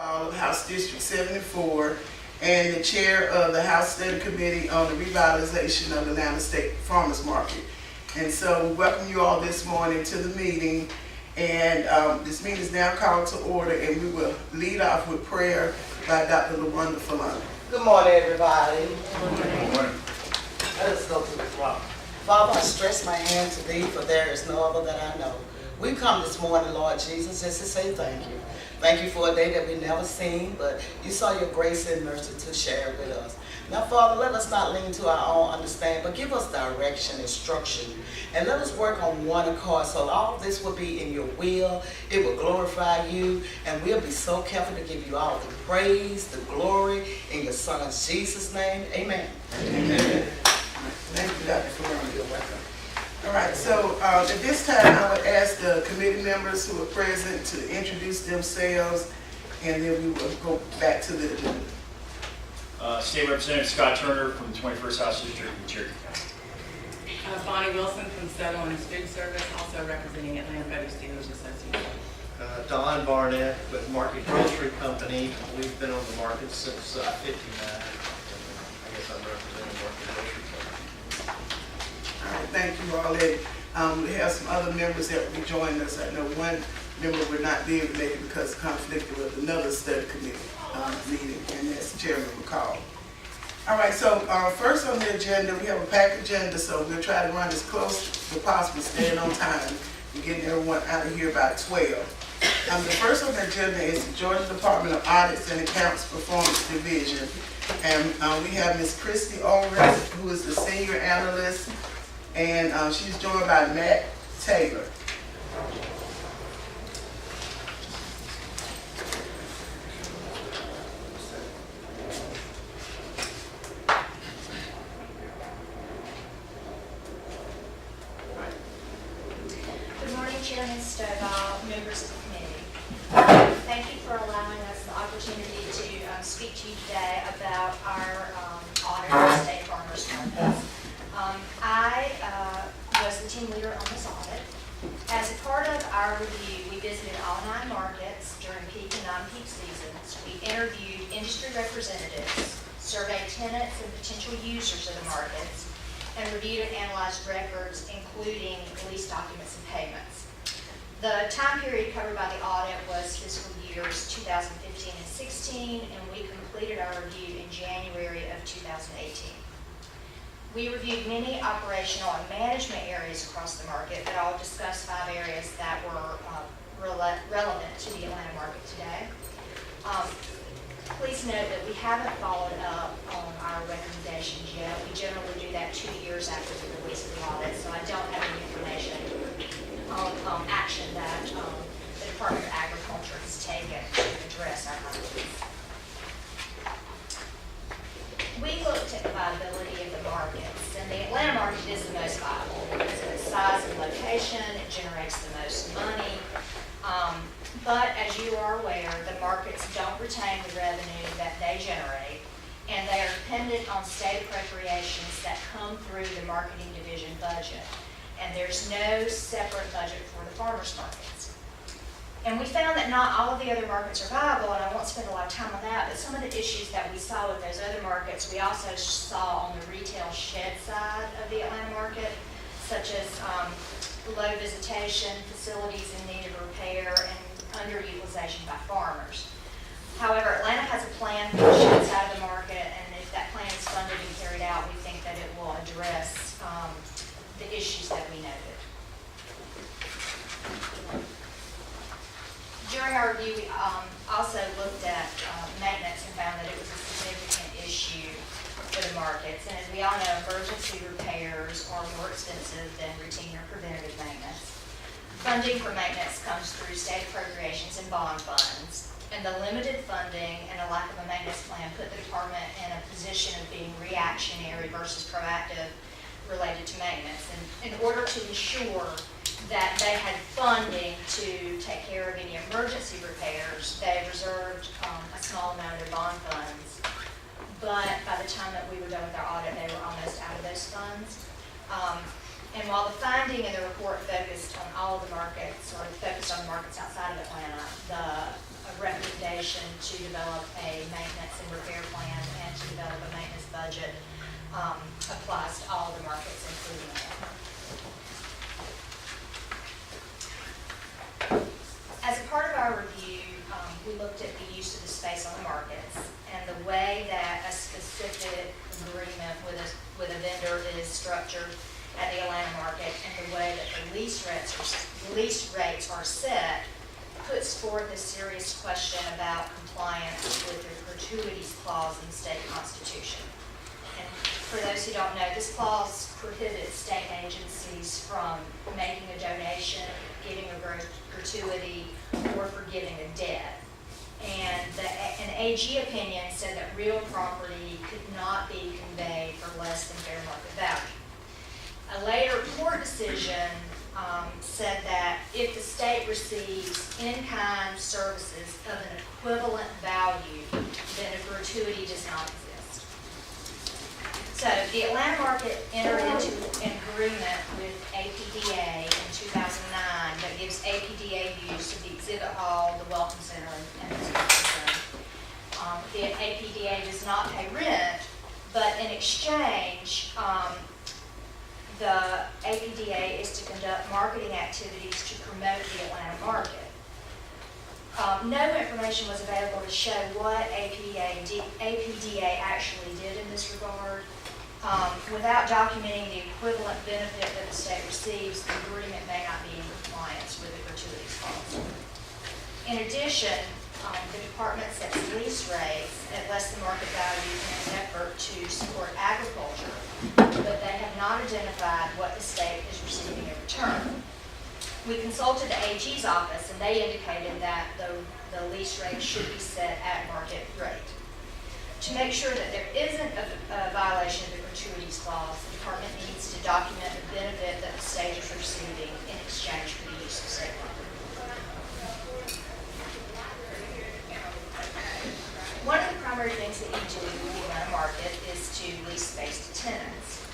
of House District 74 and the chair of the House Study Committee on the Revitalization of the Atlanta State Farmers Market. And so we welcome you all this morning to the meeting. And this meeting is now called to order, and we will lead off with prayer by Dr. LaWanda Falana. Good morning, everybody. Good morning. Let us go to the throne. Father, I stretch my hand to thee, for there is no other that I know. We come this morning, Lord Jesus, just to say thank you. Thank you for a day that we never seen, but you saw your grace and mercy to share it with us. Now, Father, let us not lean to our own understanding, but give us direction, instruction, and let us work on one accord so all of this will be in your will. It will glorify you, and we'll be so careful to give you all the praise, the glory, in your Son, Jesus' name. Amen. Amen. Thank you, Dr. Falana. You're welcome. All right, so at this time, I would ask the committee members who are present to introduce themselves, and then we will go back to the agenda. State Representative Scott Turner from the 21st House District in Cherokee County. Bonnie Wilson from Settlements Food Service, also representing Atlanta Voters Dealers Association. Don Barnett with Market Grocery Company. We've been on the market since '59. I guess I'm representing Market Grocery Company. All right, thank you all. We have some other members that will be joining us. I know one member will not be able to make it because conflicted with another study committee meeting, and that's Chairman McCall. All right, so first on the agenda, we have a packed agenda, so we'll try to run as close as possible, staying on time, and getting everyone out of here by 12. The first on the agenda is the Georgia Department of Audits and Accounts Performance Division, and we have Ms. Christy Ulrich, who is the Senior Analyst, and she's joined by Matt Taylor. Good morning, Chairman Stovall, members of the committee. Thank you for allowing us the opportunity to speak to you today about our audit of state farmers markets. I was the team leader on this audit. As a part of our review, we visited all 9 markets during peak and non-peak seasons. We interviewed industry representatives, surveyed tenants and potential users of the markets, and reviewed and analyzed records, including lease documents and payments. The time period covered by the audit was fiscal years 2015 and 16, and we completed our review in January of 2018. We reviewed many operational and management areas across the market, but I'll discuss 5 areas that were relevant to the Atlanta market today. Please note that we haven't followed up on our recommendations yet. We generally do that 2 years after the release of the audit, so I don't have any information on action that the Department of Agriculture has taken to address our findings. We looked at the viability of the markets, and the Atlanta market is the most viable because of its size and location. It generates the most money. But as you are aware, the markets don't retain the revenue that they generate, and they are dependent on state appropriations that come through the marketing division budget. And there's no separate budget for the farmers markets. And we found that not all of the other markets are viable, and I won't spend a lot of time on that, but some of the issues that we saw with those other markets, we also saw on the retail shed side of the Atlanta market, such as low visitation, facilities in need of repair, and underutilization by farmers. However, Atlanta has a plan for the shed side of the market, and if that plan is funded and carried out, we think that it will address the issues that we noted. During our review, we also looked at maintenance and found that it was a significant issue for the markets. And as we all know, emergency repairs are more expensive than routine or preventative maintenance. Funding for maintenance comes through state appropriations and bond funds. And the limited funding and a lack of a maintenance plan put the department in a position of being reactionary versus proactive related to maintenance. And in order to ensure that they had funding to take care of any emergency repairs, they reserved a small amount of their bond funds. But by the time that we were done with our audit, they were almost out of those funds. And while the finding in the report focused on all of the markets, or focused on the markets outside of Atlanta, the recommendation to develop a maintenance and repair plan and to develop a maintenance budget applies to all the markets, including Atlanta. As a part of our review, we looked at the use of the space on the markets and the way that a specific agreement with a vendor is structured at the Atlanta market and the way that the lease rates are set puts forth a serious question about compliance with the gratuities clause in the state constitution. And for those who don't know, this clause prohibits state agencies from making a donation, giving a gratuity, or forgiving a debt. And an AG opinion said that real property could not be conveyed for less than fair market value. A later court decision said that if the state receives in-kind services of an equivalent value, then a gratuity does not exist. So the Atlanta market entered into an agreement with APDA in 2009 that gives APDA use of the exhibit hall, the welcome center, and the reception center. The APDA does not pay rent, but in exchange, the APDA is to conduct marketing activities to promote the Atlanta market. No information was available to show what APDA actually did in this regard. Without documenting the equivalent benefit that the state receives, the agreement may not be in compliance with the gratuities clause. In addition, the department sets lease rates at less than market value in an effort to support agriculture, but they have not identified what the state is receiving in return. We consulted the AG's office, and they indicated that the lease rate should be set at market rate. To make sure that there isn't a violation of the gratuities clause, the department needs to document the benefit that the state is receiving in exchange for the use of state property. One of the primary things that you do with the Atlanta market is to lease space to tenants.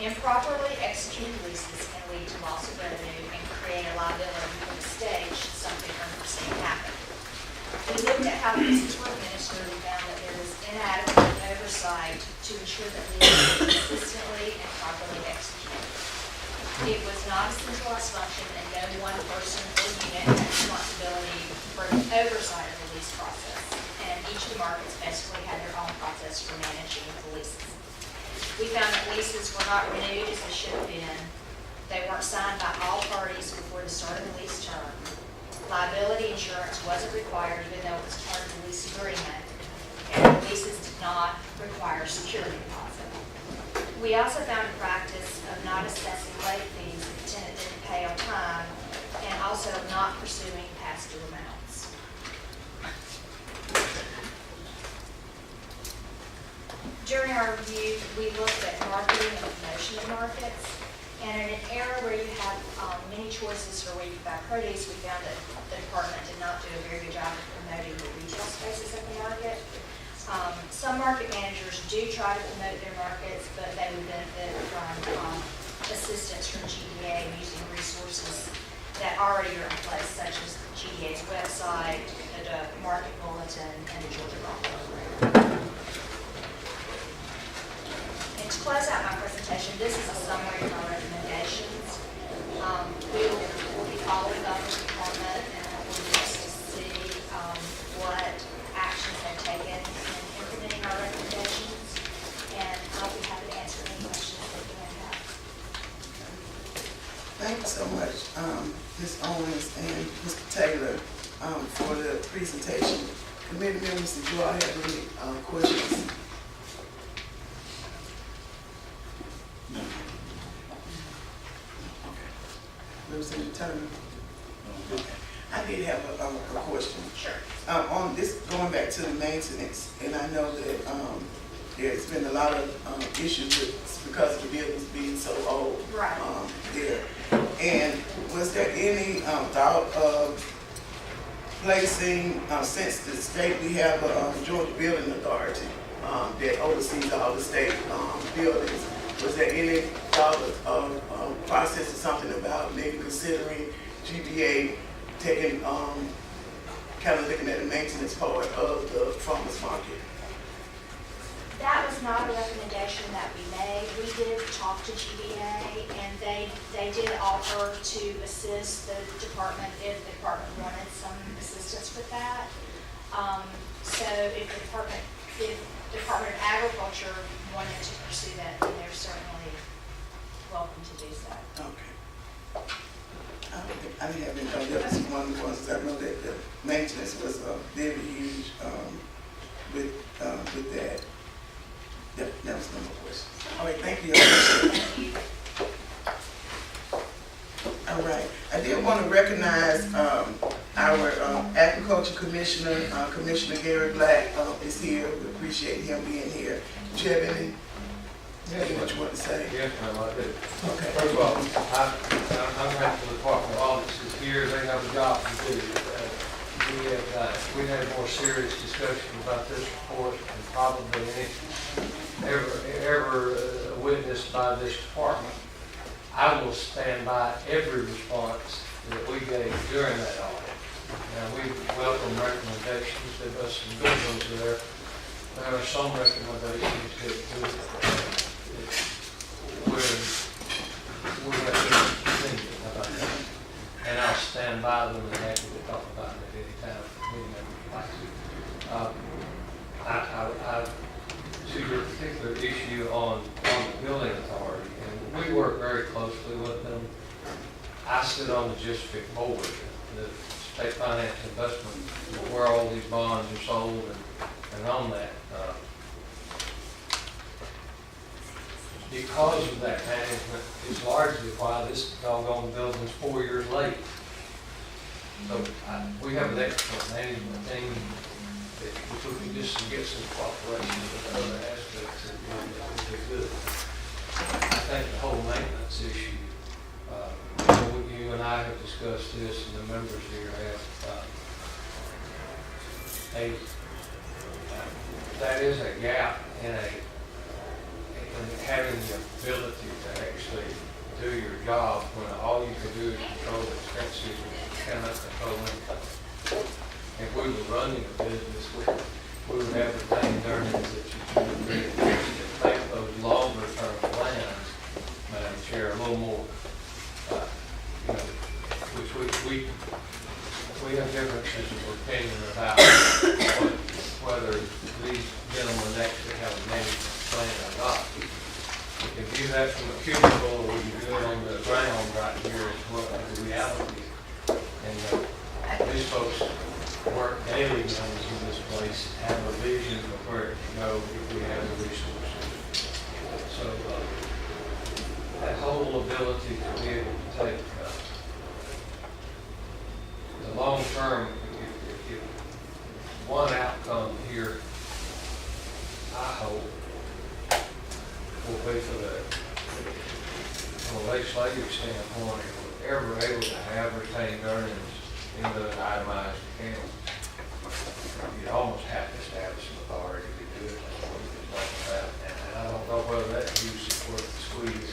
Improperly executed leases can lead to loss of revenue and create a liability for the state should something unforeseen happen. We looked at how leases were administered and found that there was inadequate oversight to ensure that leases were consistently and properly executed. It was not a centralized function, and no one person or unit had responsibility for the oversight of the lease process. And each of the markets basically had their own process for managing the leases. We found that leases were not renewed as they should have been. They weren't signed by all parties before the start of the lease term. Liability insurance wasn't required even though it was part of the lease agreement. And the leases did not require security deposit. We also found a practice of not assessing late fees if the tenant didn't pay on time, and also not pursuing past due amounts. During our review, we looked at marketing and promotion of markets, and in an era where you have many choices for where you can buy produce, we found that the department did not do a very good job of promoting the retail spaces of the market. Some market managers do try to promote their markets, but they would benefit from assistance from GDA using resources that already are in place, such as GDA's website, the market bulletin, and the Georgia Golf Program. And to close out my presentation, this is a summary of our recommendations. We will be following up with the department and we'll just see what actions they've taken in implementing our recommendations. And I'll be happy to answer any questions that you may have. Thank you so much, Ms. Owens and Mr. Taylor, for the presentation. Committee members, did you all have any questions? No. Representative Turner? Okay. I did have a question. Sure. On this, going back to the maintenance, and I know that there's been a lot of issues with, because of the buildings being so old. Right. There. And was there any thought of placing, since the state, we have a Georgia Building Authority that oversees all the state buildings, was there any thought of processing something about maybe considering GBA taking kind of looking at the maintenance part of the farmer's market? That was not a recommendation that we made. We did talk to GBA, and they did offer to assist the department if the department wanted some assistance with that. So if the Department of Agriculture wanted to pursue that, then they're certainly welcome to do so. Okay. I didn't have any, that was one of the ones, I know that the maintenance was very huge with that. That was no more questions. All right, thank you. All right, I did want to recognize our agriculture commissioner, Commissioner Gary Black is here. We appreciate him being here. Do you have anything what you want to say? Yes, ma'am, I do. Okay. First of all, I'm grateful the Department of Audits is here, they have a job to do. We had a more serious discussion about this report and probably ever witnessed by this department. I will stand by every response that we gave during that audit. Now, we welcome recommendations, there are some good ones there. There are some recommendations that we're opinion about that. And I'll stand by them and happy to talk about it at any time, any member would like to. To your particular issue on the building authority, and we work very closely with them. I sit on the GISFIC board, the state finance investment, where all these bonds are sold, and on that. Because of that management is largely why this doggone building's 4 years late. So we have an excellent management team. If we can just get some cooperation with other aspects, it would be good. I think the whole maintenance issue, you and I have discussed this, and the members here have, that is a gap in having the ability to actually do your job when all you can do is control expenses and cannot control income. If we were running a business, we would have retained earnings that you should really make those longer term plans, Madam Chair, a little more, which we have differences of opinion about whether these gentlemen actually have a management plan or not. We can view that from a cubicle, or we can do it on the ground right here as well as the reality. And these folks work daily guns in this place, have a vision of where it can go if we have the resources. So that whole ability to be able to take the long term, if one outcome here, I hope, will be from a legislative standpoint, if we're ever able to have retained earnings into an itemized account, you'd almost have to establish an authority to do it like that. And I don't know whether that use is worth the squeeze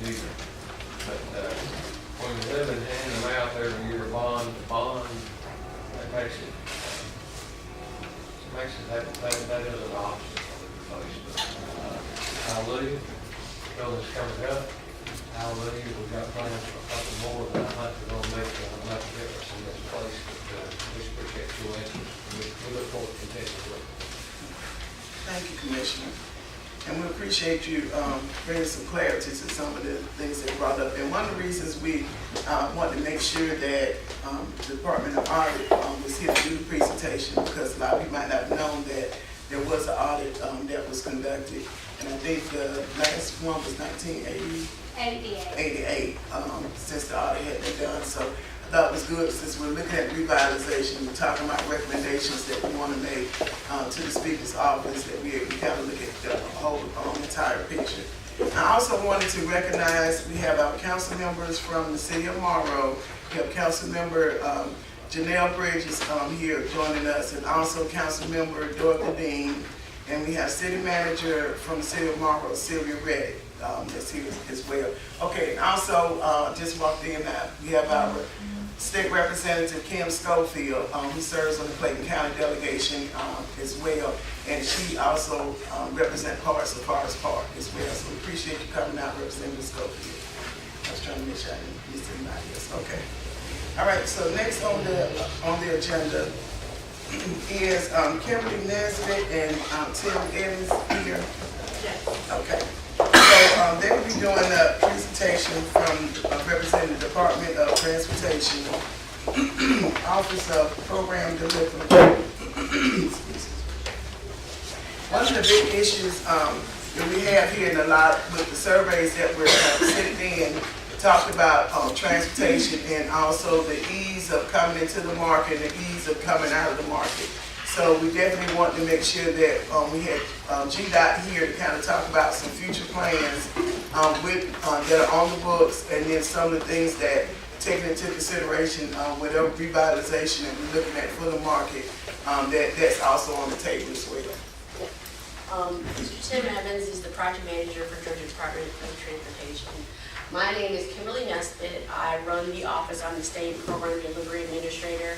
either. But when we live in hand and mouth every year, bond to bond, that makes it that is an option for the place. Hallelujah. Building's coming up. Hallelujah. We've got plans for a couple more that I think are going to make a difference in this place. But we appreciate your interest. We look forward to continuing with it. Thank you, Commissioner. And we appreciate you bringing some clarity to some of the things that brought up. And one of the reasons we wanted to make sure that the Department of Audit was here to do the presentation, because a lot of people might not have known that there was an audit that was conducted. And I think the last one was 1988, since the audit had been done. So I thought it was good, since we're looking at revitalization, we're talking about recommendations that we want to make to the Speaker's office, that we kind of look at the whole entire picture. I also wanted to recognize, we have our council members from the city of Monroe. We have Council Member Janelle Bridges here joining us, and also Council Member Dorothy Dean. And we have City Manager from the city of Monroe, Sylvia Reddick, that's here as well. Okay, and also just walked in, we have our State Representative Kim Schofield, who serves on the Clayton County delegation as well, and she also represents parts of Forest Park as well. So we appreciate you coming out, Representative Schofield. I was trying to make sure I didn't miss anybody else. Okay. All right. So next on the agenda is Kimberly Nesbitt and Tim Evans here. Yes. Okay. So they will be doing a presentation from representing the Department of Transportation, Office of Program Delivery. One of the big issues that we have here in a lot with the surveys that we're sitting in talked about transportation and also the ease of coming into the market and the ease of coming out of the market. So we definitely want to make sure that we had GDOT here to kind of talk about some future plans that are on the books, and then some of the things that taken into consideration whatever revitalization that we're looking at for the market, that's also on the table as well. Mr. Tim Evans is the project manager for Georgia Department of Transportation. My name is Kimberly Nesbitt. I run the office. I'm the state program delivery administrator.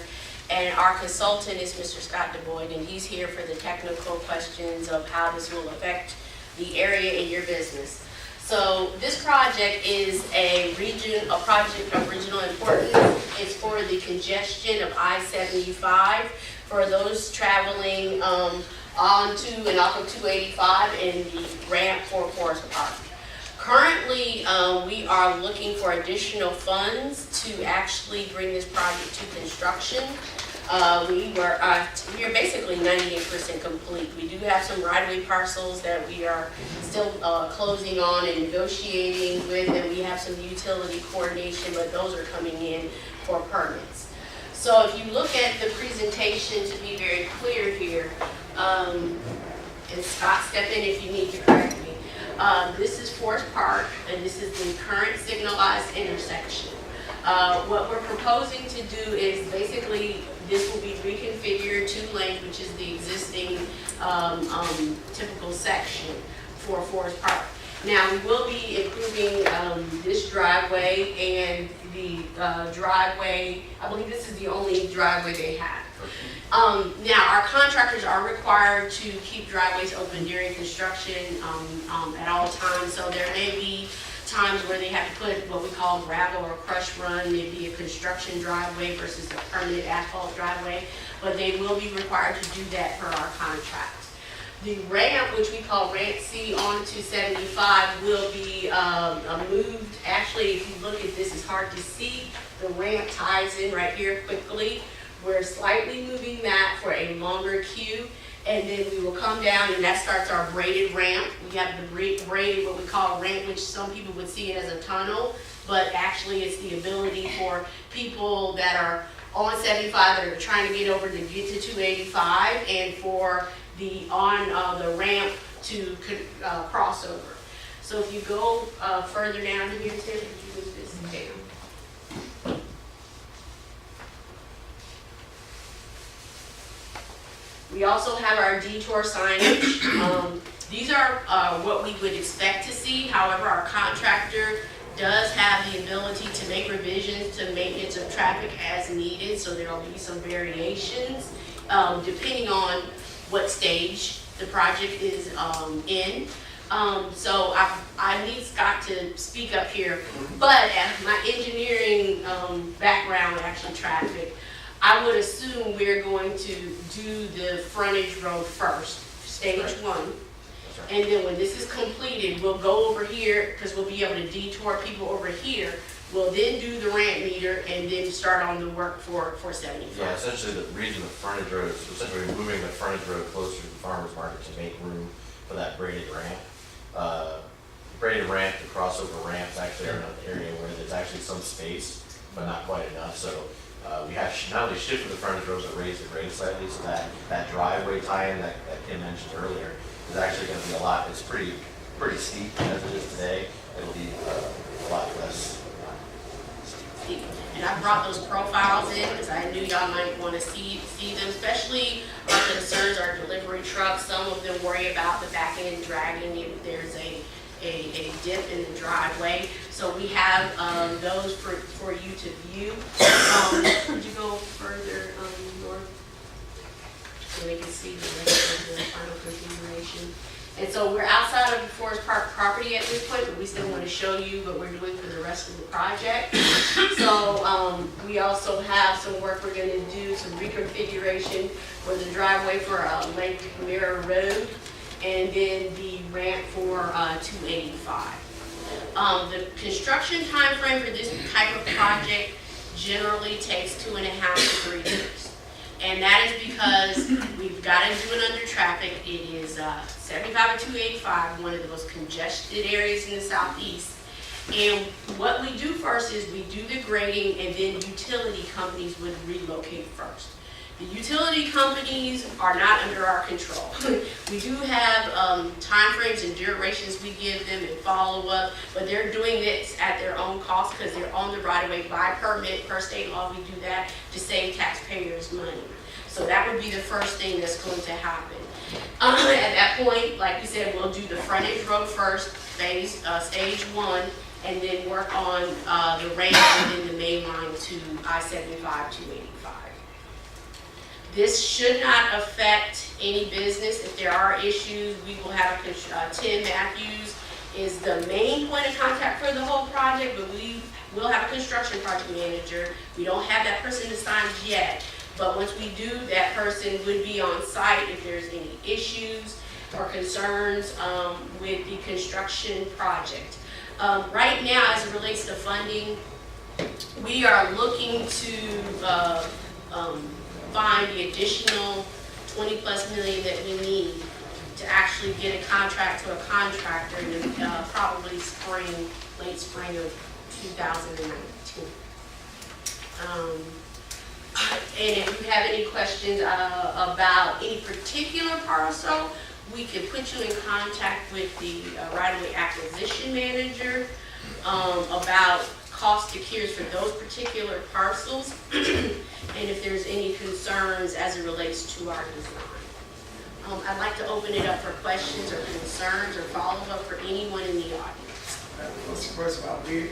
And our consultant is Mr. Scott DeBoyd, and he's here for the technical questions of how this will affect the area in your business. So this project is a project of regional importance. It's for the congestion of I-75 for those traveling onto and off of 285 and the ramp for Forest Park. Currently, we are looking for additional funds to actually bring this project to construction. We are basically 98% complete. We do have some right-of-way parcels that we are still closing on and negotiating with, and we have some utility coordination, but those are coming in for permits. So if you look at the presentation, to be very clear here, and Scott, step in if you need to correct me. This is Forest Park, and this is the current signalized intersection. What we're proposing to do is basically this will be reconfigured 2 lanes, which is the existing typical section for Forest Park. Now we will be improving this driveway and the driveway. I believe this is the only driveway they have. Now, our contractors are required to keep driveways open during construction at all times, so there may be times where they have to put what we call gravel or crush run, maybe a construction driveway versus a permanent asphalt driveway, but they will be required to do that per our contract. The ramp, which we call Ramp C onto 75, will be moved. Actually, if you look at this, it's hard to see. The ramp ties in right here quickly. We're slightly moving that for a longer queue, and then we will come down, and that starts our braided ramp. We have the braided, what we call a ramp, which some people would see it as a tunnel, but actually it's the ability for people that are on 75 that are trying to get over to get to 285, and for the ramp to cross over. So if you go further down to here, Tim, if you move this down. We also have our detour signage. These are what we would expect to see. However, our contractor does have the ability to make revisions to maintenance of traffic as needed, so there will be some variations depending on what stage the project is in. So I need Scott to speak up here, but my engineering background, actually traffic, I would assume we're going to do the frontage road first, stage 1. And then when this is completed, we'll go over here because we'll be able to detour people over here. We'll then do the ramp meter and then start on the work for 75. Yeah, essentially the reason the frontage road is essentially moving the frontage road closer to the farmer's market to make room for that braided ramp. Braided ramp, the crossover ramps actually are in an area where there's actually some space, but not quite enough. So we have not only shifted the frontage roads but raised the grade slightly, so that driveway tie-in that Kim mentioned earlier is actually going to be a lot. It's pretty steep as it is today. It'll be a lot less steep. And I brought those profiles in because I knew y'all might want to see them, especially our concerns are delivery trucks. Some of them worry about the back end dragging if there's a dip in the driveway. So we have those for you to view. Could you go further north so they can see the rest of the final configuration? And so we're outside of the Forest Park property at this point, but we still want to show you what we're doing for the rest of the project. So we also have some work we're going to do, some reconfiguration for the driveway for Lake Mirror Road, and then the ramp for 285. The construction time frame for this type of project generally takes 2.5 to 3 years. And that is because we've got to do it under traffic. It is 75 and 285, one of the most congested areas in the southeast. And what we do first is we do the grading, and then utility companies would relocate first. The utility companies are not under our control. We do have timeframes and durations we give them and follow up, but they're doing this at their own cost because they're on the right of way by permit, per state law. We do that to save taxpayers money. So that would be the first thing that's going to happen. At that point, like you said, we'll do the frontage road first, stage 1, and then work on the ramp and then the main line to I-75, 285. This should not affect any business. If there are issues, we will have Tim Matthews is the main point of contact for the whole project, but we will have a construction project manager. We don't have that person assigned yet, but once we do, that person would be on site if there's any issues or concerns with the construction project. Right now, as it relates to funding, we are looking to find the additional 20+ million that we need to actually get a contract to a contractor in probably late spring of 2019. And if you have any questions about any particular parcel, we can put you in contact with the right-of-way acquisition manager about cost to cures for those particular parcels, and if there's any concerns as it relates to our design. I'd like to open it up for questions or concerns or follow-up for anyone in the audience. First of all, the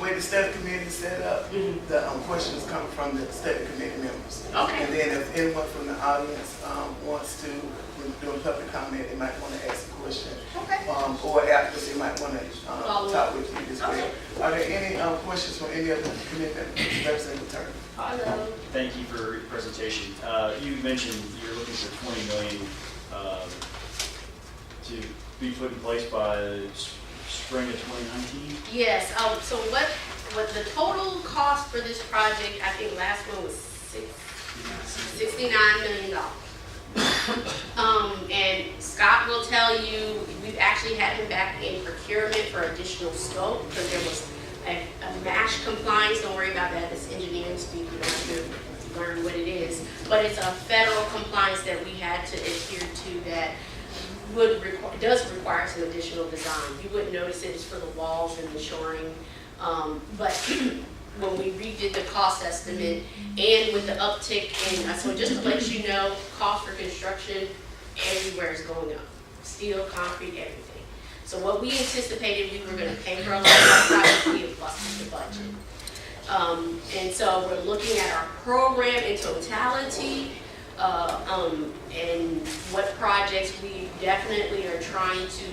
way the study committee is set up, the questions come from the study committee members. Okay. And then if anyone from the audience wants to, when doing public comment, they might want to ask a question. Okay. Or after, they might want to talk with you as well. Okay. Are there any questions from any of the committee members? Representative Turner. Hello. Thank you for your presentation. You mentioned you're looking for 20 million to be put in place by spring of 2019? Yes, so what the total cost for this project, I think last one was $69 million. And Scott will tell you, we've actually had him back in procurement for additional scope because there was a MASH compliance. Don't worry about that, it's engineering speak, you don't have to learn what it is. But it's a federal compliance that we had to adhere to that does require some additional design. You wouldn't notice it, it's for the walls and the shoring. But when we redid the cost estimate and with the uptick in, so just to let you know, cost for construction everywhere is going up. Steel, concrete, everything. So what we anticipated we were going to pay for a lot of our projects, we have busted the budget. And so we're looking at our program in totality, and what projects we definitely are trying to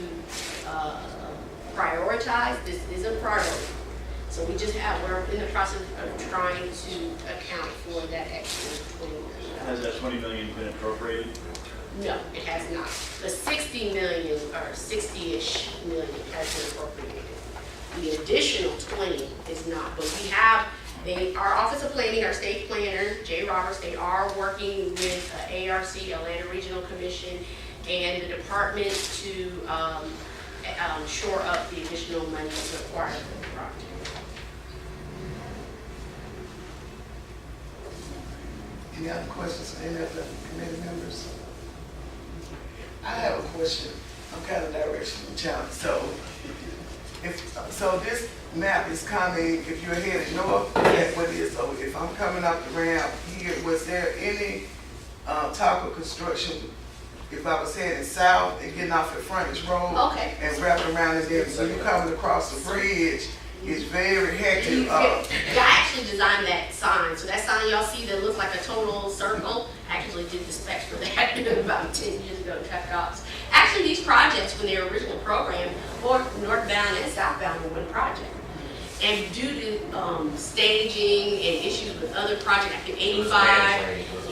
prioritize. This is a priority. So we're in the process of trying to account for that extra $20 million. Has that 20 million been appropriated? No, it has not. The 60 million or 60-ish million has been appropriated. The additional 20 is not, but we have our Office of Planning, our state planner, Jay Roberts, they are working with ARC, Atlanta Regional Commission, and the department to shore up the additional money that's required for the project. Any other questions from any of the committee members? I have a question. I'm kind of directional challenged. So this map is coming, if you're headed north, that's what it is. So if I'm coming up the ramp here, was there any talk of construction if I was heading south and getting off at Frontage Road. Okay. And wrapping around and then when you coming across the bridge, it's very hectic. I actually designed that sign. So that sign y'all see that looks like a total circle, I actually did the specs for that about 10 years ago in traffic ops. Actually, these projects, when they were originally programmed, both northbound and southbound were one project. And due to staging and issues with other projects, like the 85,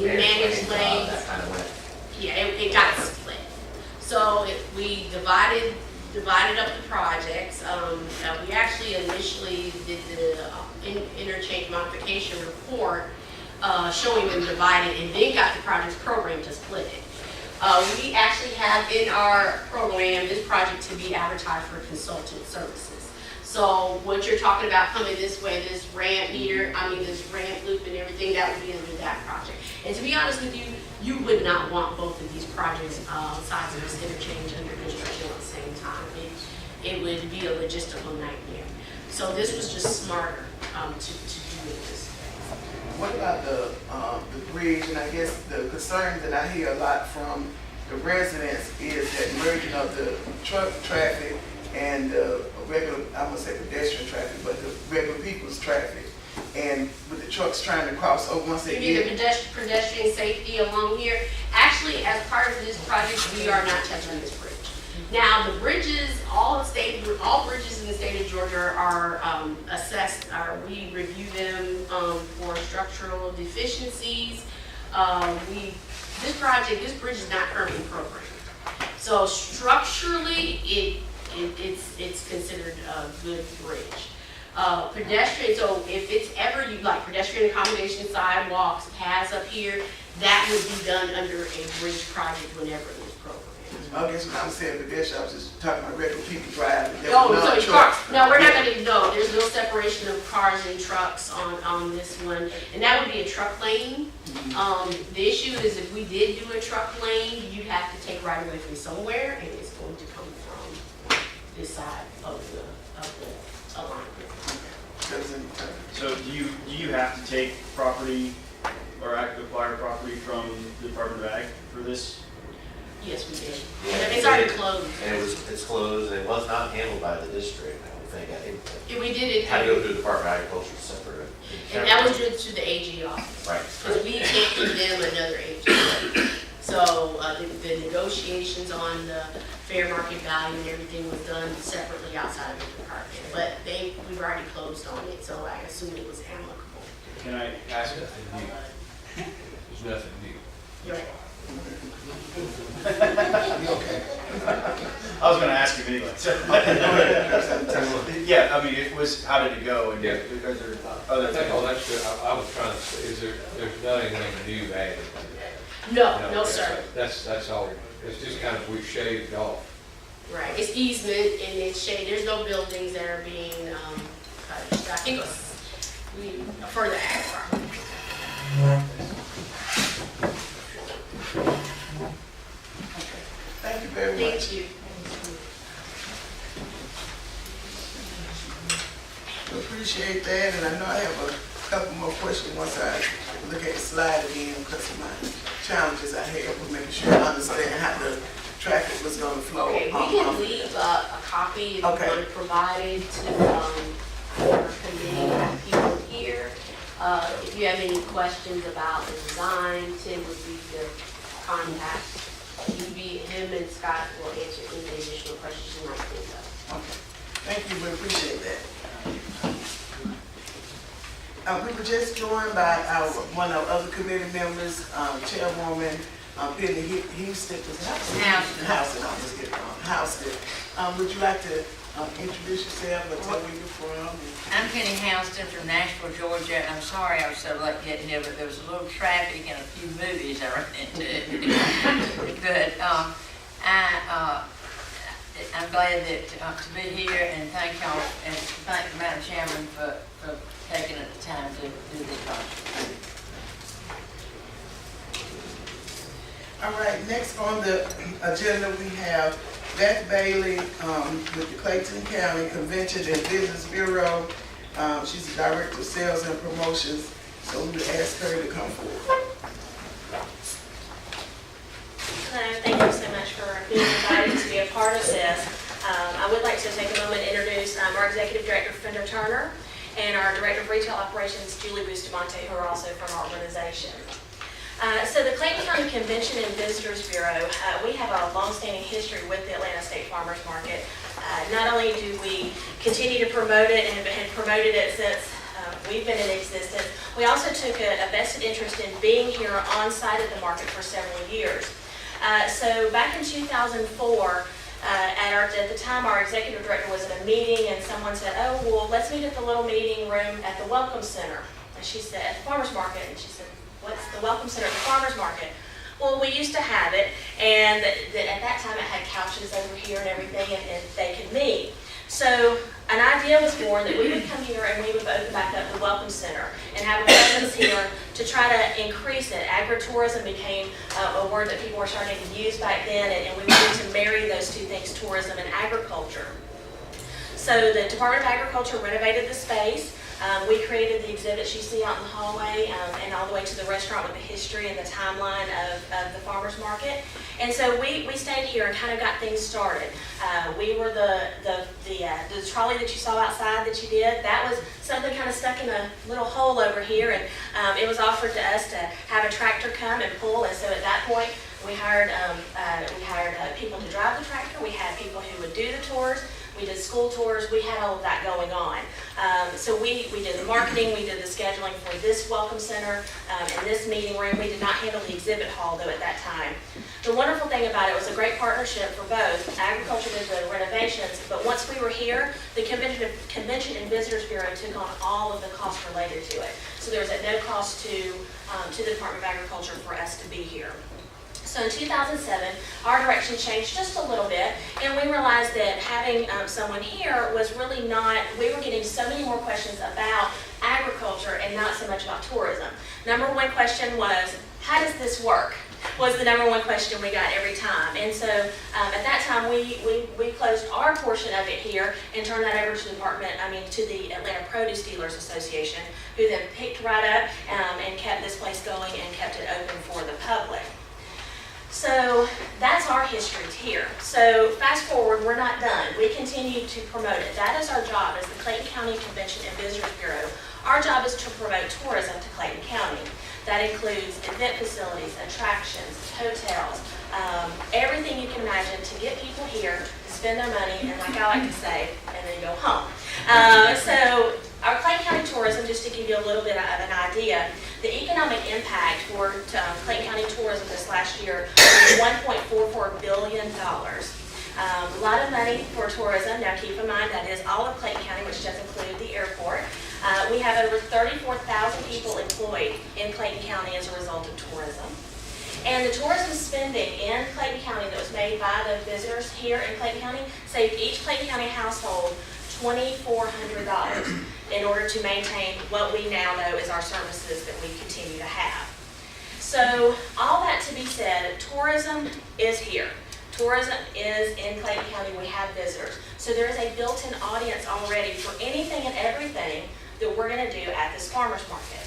managed lanes, That kind of went. yeah, it got split. So we divided up the projects. We actually initially did the interchange modification report showing them divided, and then got the projects program to split it. We actually have in our program this project to be advertised for consultant services. So what you're talking about coming this way, this ramp meter, this ramp loop and everything, that would be under that project. And to be honest with you, you would not want both of these projects sides of this interchange under construction at the same time. It would be a logistical nightmare. So this was just smarter to do it this way. What about the bridge? And I guess the concern that I hear a lot from the residents is that merging of the truck traffic and regular, I'm gonna say pedestrian traffic, but the regular people's traffic. And with the trucks trying to cross over once they You mean get. the pedestrian safety along here? Actually, as part of this project, we are not touching this bridge. Now, the bridges, all bridges in the state of Georgia are assessed, we review them for structural deficiencies. This bridge is not currently programmed. So structurally, it's considered a good bridge. Pedestrian, so if it's ever, like pedestrian accommodation, sidewalks, paths up here, that would be done under a bridge project whenever it was programmed. I guess when I was saying pedestrian, I was just talking about regular people driving. Oh, so cars, no, we're not gonna, no, there's no separation of cars and trucks on this one, and that would be a truck lane. The issue is if we did do a truck lane, you'd have to take right away from somewhere, and it's going to come from this side of the alignment. So do you have to take property or acquire property from the Department of Ag for this? Yes, we did. Yeah, It's already closed. And it's closed, and it was not handled by the district, I don't think. I think We did it, had to go through the Department of Agriculture separate. and that was due to the AG office. Right. Because we can't give them another AG. So the negotiations on the fair market value and everything was done separately outside of the department. But we've already closed on it, so I assume it was amicable. Can I That's nothing new. There's nothing new. Right. I was gonna ask him anyway. Yeah, I mean, it was, how did it go? And Yeah. are there I other think all things? that's good. I was trying to say, there's not anything new added. No, sir. That's all. It's just kind of, we shaved off. Right, it's easement and it's shade, there's no buildings that are being cut. I think it was for the ag property. Thank you very much. Thank you. Appreciate that, and I know I have a couple more questions once I look at the slide again because of my challenges I have with making sure I understand how the traffic was gonna flow. Okay, we can leave a copy if you want to provide it to our committee people here. If you have any questions about the design, Tim would be the contact. Him and Scott will answer any additional questions you might think of. Okay, thank you, we appreciate that. We were just joined by one of our other committee members, Chairwoman Penny Houston. Houston, I'll just get it wrong. Houston. Would you like to introduce yourself and tell where you're from? I'm Penny Houston from Nashville, Georgia. I'm sorry I was so late getting here, but there was a little traffic and a few movies I ran into. But I'm glad that to be here, and thank y'all, and thank the Madam Chairman for taking the time to do this project. All right, next on the agenda, we have Beth Bailey with the Clayton County Convention and Business Bureau. She's the Director of Sales and Promotions, so we would ask her to come forward. Hello, thank you for being invited to be a part of this. I would like to take a moment and introduce our Executive Director, Fender Turner, and our Director of Retail Operations, Julie Bustamante, who are also from our organization. So the Clayton County Convention and Visitors Bureau, we have a long-standing history with the Atlanta State Farmers Market. Not only do we continue to promote it and have promoted it since we've been in existence, we also took a vested interest in being here on site at the market for several years. So back in 2004, at the time our executive director was at a meeting and someone said, oh, well, let's meet at the little meeting room at the Welcome Center. And she said, at the farmer's market. And she said, what's the Welcome Center at the farmer's market? Well, we used to have it, and at that time it had couches over here and everything, and they could meet. So an idea was born that we would come here and we would open back up the Welcome Center and have a presence here to try to increase it. Agritourism became a word that people were starting to use back then, and we wanted to marry those two things, tourism and agriculture. So the Department of Agriculture renovated the space. We created the exhibits you see out in the hallway and all the way to the restaurant with the history and the timeline of the farmer's market. And so we stayed here and kind of got things started. We were the trolley that you saw outside that you did, that was something kind of stuck in a little hole over here, and it was offered to us to have a tractor come and pull. And so at that point, we hired people to drive the tractor. We had people who would do the tours. We did school tours. We had all of that going on. So we did the marketing. We did the scheduling for this Welcome Center and this meeting room. We did not handle the exhibit hall, though, at that time. The wonderful thing about it was a great partnership for both. Agriculture did the renovations, but once we were here, the Convention and Visitors Bureau took on all of the costs related to it. So there was at no cost to the Department of Agriculture for us to be here. So in 2007, our direction changed just a little bit, and we realized that having someone here was really not, we were getting so many more questions about agriculture and not so much about tourism. Number one question was, how does this work? Was the number one question we got every time. And so at that time, we closed our portion of it here and turned that over to the Atlanta Produce Dealers Association, who then picked right up and kept this place going and kept it open for the public. So that's our history here. So fast forward, we're not done. We continue to promote it. That is our job as the Clayton County Convention and Visitors Bureau. Our job is to promote tourism to Clayton County. That includes event facilities, attractions, hotels, everything you can imagine to get people here to spend their money, and like I like to say, and then go home. So our Clayton County tourism, just to give you a little bit of an idea, the economic impact for Clayton County tourism this last year was $1.44 billion. A lot of money for tourism. Now keep in mind that is all of Clayton County, which does include the airport. We have over 34,000 people employed in Clayton County as a result of tourism. And the tourism spending in Clayton County that was made by the visitors here in Clayton County saved each Clayton County household $2,400 in order to maintain what we now know is our services that we continue to have. So all that to be said, tourism is here. Tourism is in Clayton County. We have visitors. So there is a built-in audience already for anything and everything that we're going to do at this farmer's market.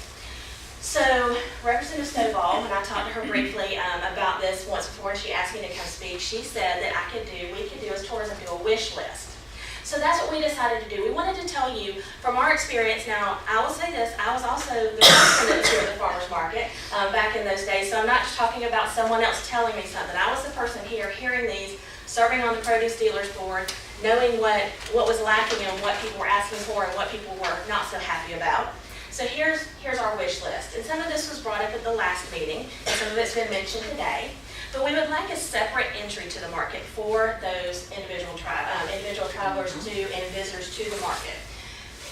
So Representative Stovall, when I talked to her briefly about this once before, she asked me to come speak. She said that we could do as tourism do a wish list. So that's what we decided to do. We wanted to tell you from our experience. Now, I will say this, I was also the person that was here at the farmer's market back in those days, so I'm not just talking about someone else telling me something. I was the person here hearing these, serving on the produce dealers board, knowing what was lacking and what people were asking for and what people were not so happy about. So here's our wish list. And some of this was brought up at the last meeting, and some of it's been mentioned today. But we would like a separate entry to the market for those individual travelers and visitors to the market.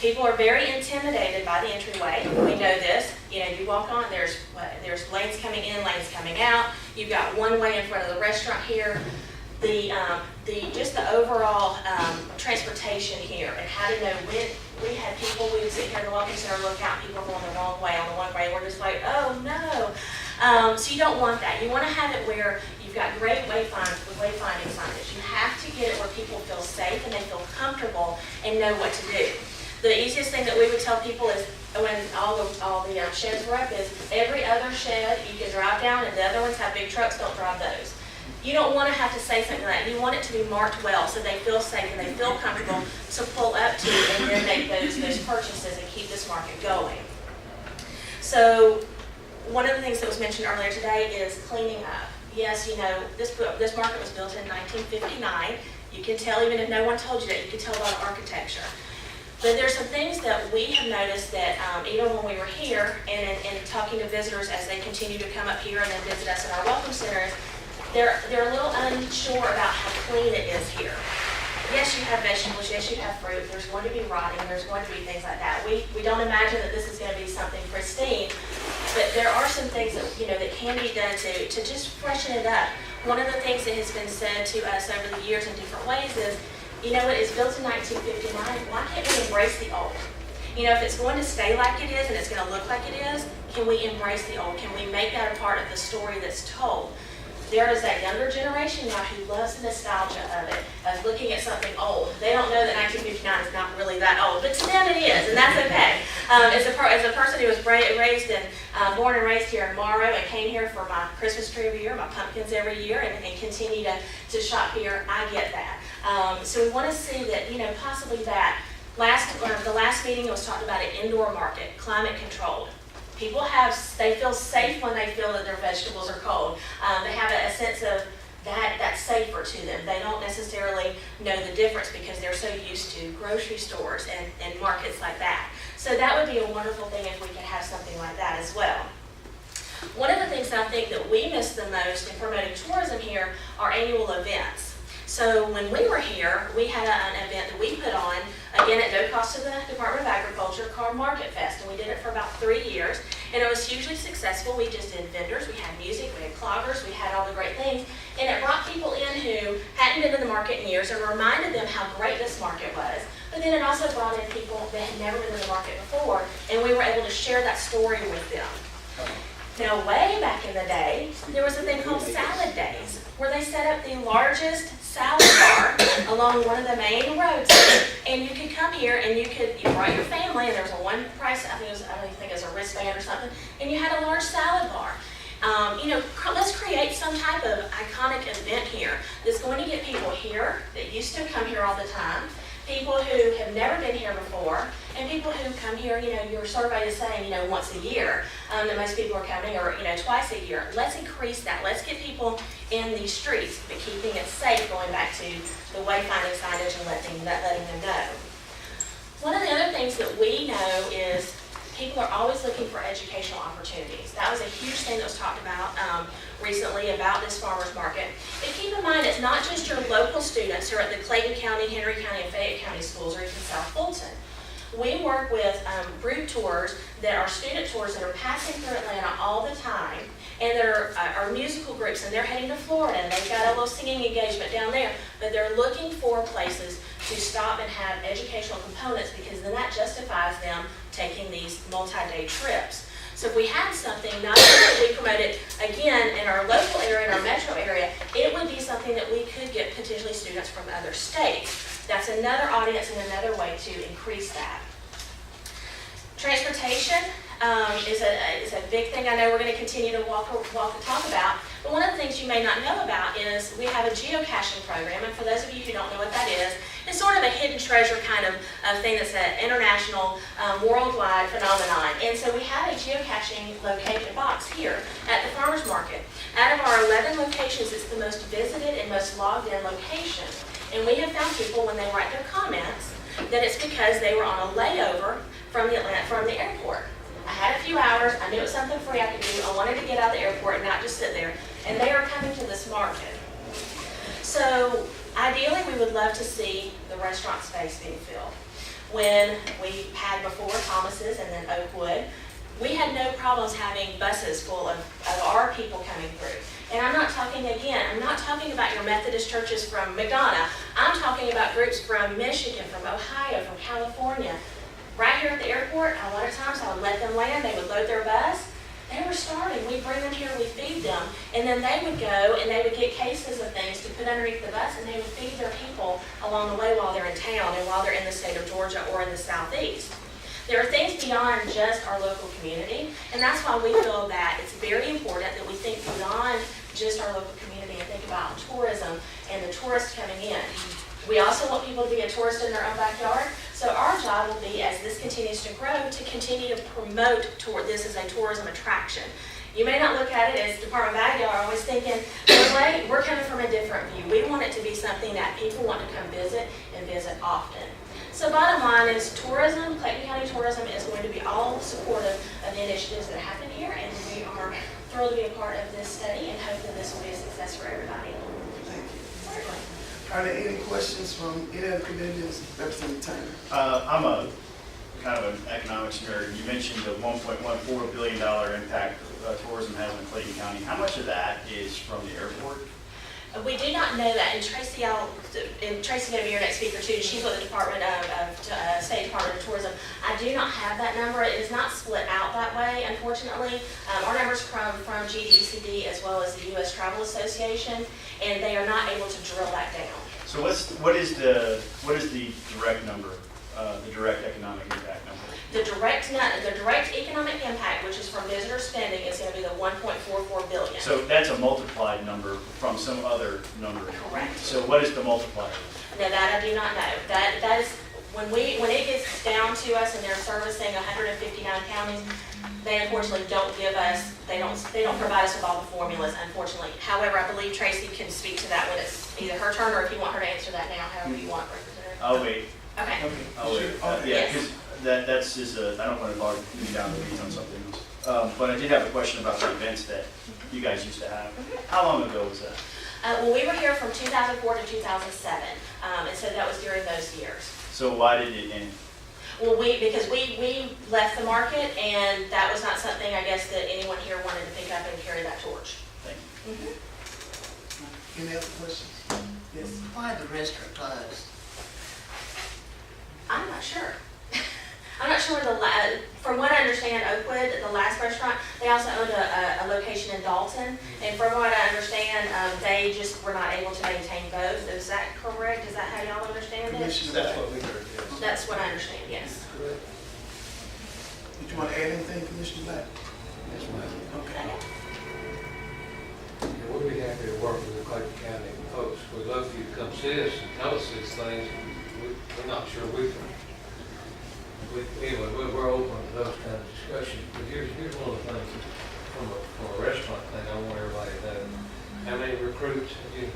People are very intimidated by the entryway. We know this. You know, you walk on, there's lanes coming in, lanes coming out. You've got one way in front of the restaurant here. Just the overall transportation here and how to know when we had people, we would sit here in the Welcome Center, look out, people are going the wrong way on the one way, and we're just like, oh no. So you don't want that. You want to have it where you've got great wayfinding signage. You have to get it where people feel safe and they feel comfortable and know what to do. The easiest thing that we would tell people is when all the sheds were up is every other shed you can drive down, and the other ones have big trucks, don't drive those. You don't want to have to say something like that. You want it to be marked well so they feel safe and they feel comfortable to pull up to and then make those purchases and keep this market going. So one of the things that was mentioned earlier today is cleaning up. Yes, you know, this market was built in 1959. You can tell, even if no one told you that, you can tell by the architecture. But there's some things that we have noticed that even when we were here and talking to visitors as they continue to come up here and then visit us in our welcome centers, they're a little unsure about how clean it is here. Yes, you have vegetables, yes, you have fruit, there's going to be rotting, there's going to be things like that. We don't imagine that this is going to be something pristine, but there are some things that, you know, that can be done to just freshen it up. One of the things that has been said to us over the years in different ways is, you know, it was built in 1959, why can't we embrace the old? You know, if it's going to stay like it is and it's going to look like it is, can we embrace the old? Can we make that a part of the story that's told? There is that younger generation now who loves the nostalgia of it, of looking at something old. They don't know that 1959 is not really that old, but to them it is, and that's okay. As a person who was born and raised here in Morrow and came here for my Christmas tree every year, my pumpkins every year, and continue to shop here, I get that. So we want to see that, you know, possibly that. The last meeting it was talked about an indoor market, climate controlled. People they feel safe when they feel that their vegetables are cold. They have a sense of that's safer to them. They don't necessarily know the difference because they're so used to grocery stores and markets like that. So that would be a wonderful thing if we could have something like that as well. One of the things that I think that we miss the most in promoting tourism here are annual events. So when we were here, we had an event that we put on, again at no cost to the Department of Agriculture, called Market Fest, and we did it for about 3 years, and it was hugely successful. We just did vendors, we had music, we had cloggers, we had all the great things, and it brought people in who hadn't been to the market in years and reminded them how great this market was. But then it also brought in people that had never been to the market before, and we were able to share that story with them. Now, way back in the day, there was a thing called Salad Days, where they set up the largest salad bar along one of the main roads, and you could come here and you brought your family, and there was a one price, I don't even think it was a wristband or something, and you had a large salad bar. You know, let's create some type of iconic event here that's going to get people here that used to come here all the time, people who have never been here before, and people who come here, you know, your survey is saying, you know, once a year, that most people are coming, or, you know, twice a year. Let's increase that. Let's get people in these streets, but keeping it safe, going back to the wayfinding signage and letting them know. One of the other things that we know is people are always looking for educational opportunities. That was a huge thing that was talked about recently about this farmers market. And keep in mind, it's not just your local students who are at the Clayton County, Henry County, and Fayette County schools, or even South Fulton. We work with group tours that are student tours that are passing through Atlanta all the time, and there are musical groups, and they're heading to Florida, and they've got a little singing engagement down there, but they're looking for places to stop and have educational components, because then that justifies them taking these multi-day trips. So if we had something, not only that we promote it again in our local area, in our metro area, it would be something that we could get potentially students from other states. That's another audience and another way to increase that. Transportation is a big thing I know we're going to continue to talk about. But one of the things you may not know about is we have a geocaching program, and for those of you who don't know what that is, it's sort of a hidden treasure kind of thing that's an international, worldwide phenomenon. And so we have a geocaching location box here at the farmers market. Out of our 11 locations, it's the most visited and most logged in location. And we have found people, when they write their comments, that it's because they were on a layover from the airport. I had a few hours, I knew it was something free I could do, I wanted to get out of the airport and not just sit there, and they are coming to this market. So ideally we would love to see the restaurant space being filled. When we had before Thomas's and then Oakwood, we had no problems having buses full of our people coming through. And I'm not talking about your Methodist churches from McDonough. I'm talking about groups from Michigan, from Ohio, from California. Right here at the airport, a lot of times I would let them land, they would load their bus. They were starving. We'd bring them here, we'd feed them, and then they would go and they would get cases of things to put underneath the bus, and they would feed their people along the way while they're in town and while they're in the state of Georgia or in the southeast. There are things beyond just our local community, and that's why we feel that it's very important that we think beyond just our local community and think about tourism and the tourists coming in. We also want people to be a tourist in their own backyard. So our job will be, as this continues to grow, to continue to promote this as a tourism attraction. You may not look at it as Department of Ag, y'all are always thinking, no way, we're coming from a different view. We want it to be something that people want to come visit and visit often. So bottom line is tourism, Clayton County tourism is going to be all supportive of the initiatives that happen here, and we are thrilled to be a part of this study and hope that this will be a success for everybody. Thank you. Certainly. Are there any questions from any other committees, Representative Turner? I'm a kind of an economics nerd. You mentioned the $1.14 billion impact tourism has in Clayton County. How much of that is from the airport? We do not know that, and Tracy's going to be your next speaker too. She's with the Department of State Department of Tourism. I do not have that number. It is not split out that way, unfortunately. Our numbers come from GDCD as well as the U.S. Travel Association, and they are not able to drill that down. So what is the direct number, the direct economic impact number? The direct economic impact, which is from visitor spending, is going to be the $1.44 billion. So that's a multiplied number from some other number. Correct. So what is the multiplier? No, that I do not know. That is when it gets down to us and they're servicing 159 counties, they unfortunately don't give us, they don't provide us with all the formulas, unfortunately. However, I believe Tracy can speak to that when it's either her turn or if you want her to answer that now, however you want, Representative. I'll wait. Okay. I'll wait. Yeah, because that's just I don't want to bog you down the weeds on something else. But I did have a question about the events that you guys used to have. How long ago was that? Well, we were here from 2004 to 2007, and so that was during those years. So why did it end? Well, because we left the market, and that was not something, I guess, that anyone here wanted to pick up and carry that torch. Thank you. Any other questions? Yes. Why the restaurant closed? I'm not sure. I'm not sure from what I understand, Oakwood, the last restaurant, they also owned a location in Dalton. And from what I understand, they just were not able to maintain both. Is that correct? Is that how y'all understand it? Commissioner That's Black, what we heard, yes. That's what I understand, yes. did you want to add anything, Commissioner Black? Yes, ma'am. Okay. Yeah, we'll be happy to work with the Clayton County folks. We'd love for you to come see us and tell us these things. We're not sure we can. Anyway, we're open to those kind of discussions. But here's one of the things from a restaurant thing I want everybody to know. How many recruits have you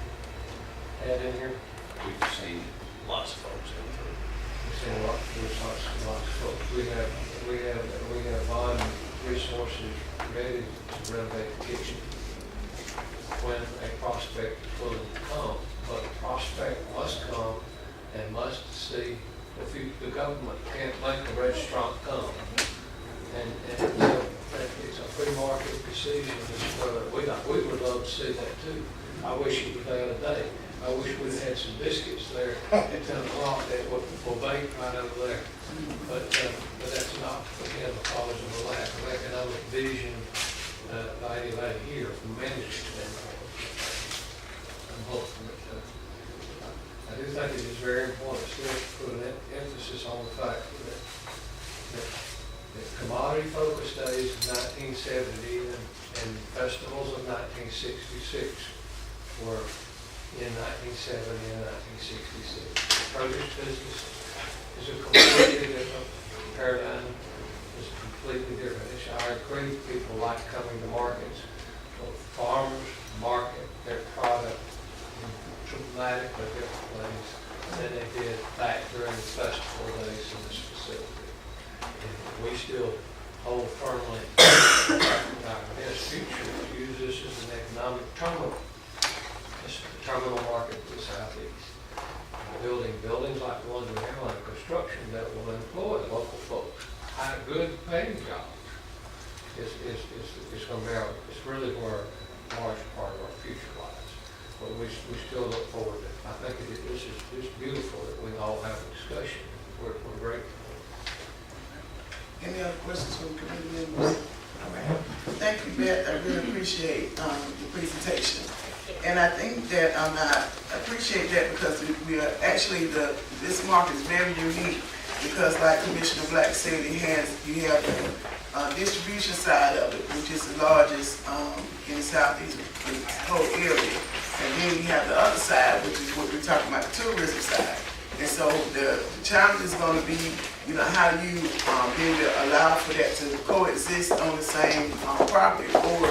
had in here? We've seen lots of folks in through. We've seen lots of folks. We have bond resources ready to renovate the kitchen when a prospect is willing to come. But a prospect must come and must see if the government can't make a restaurant come. And it's a free market decision. We would love to see that too. I wish it was there today. I wish we'd had some biscuits there at 10 o'clock that will bake right over there. But that's not, again, because of the lack of economic vision by anybody here from management standpoint. I'm hoping that I do think it is very important still to put an emphasis on the fact that commodity-focused days of 1970 and festivals of 1966 were in 1970 and 1966. The produce business is a completely different paradigm. It's completely different. I agree, people like coming to markets. So farmers market their product dramatically different ways than they did back during the festival days in this facility. And we still hold firmly our best future to use this as an economic terminal. This is the terminal market for the Southeast. Building buildings like the ones we have under construction that will employ local folks, good paying jobs. It's going to be it's really where a large part of our future lies. But we still look forward to it. I think it's beautiful that we all have a discussion. We're grateful. Any other questions from committee members? All right. Thank you, Beth. I really appreciate the presentation. And I think that I appreciate that because we are actually this market is very unique because, like Commissioner Black said, you have the distribution side of it, which is the largest in the Southeast, the whole area. And then you have the other side, which is what we're talking about, the tourism side. And so the challenge is gonna be, you know, how do you be able to allow for that to coexist on the same property? Or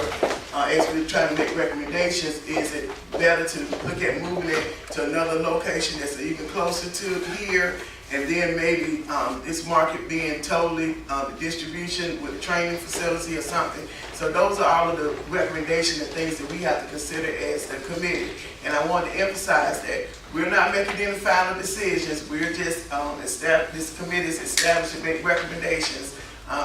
as we're trying to make recommendations, is it better to look at moving it to another location that's even closer to here? And then maybe this market being totally the distribution with a training facility or something. So those are all of the recommendations and things that we have to consider as the committee. And I want to emphasize that we're not making any final decisions. We're just, this committee is established to make recommendations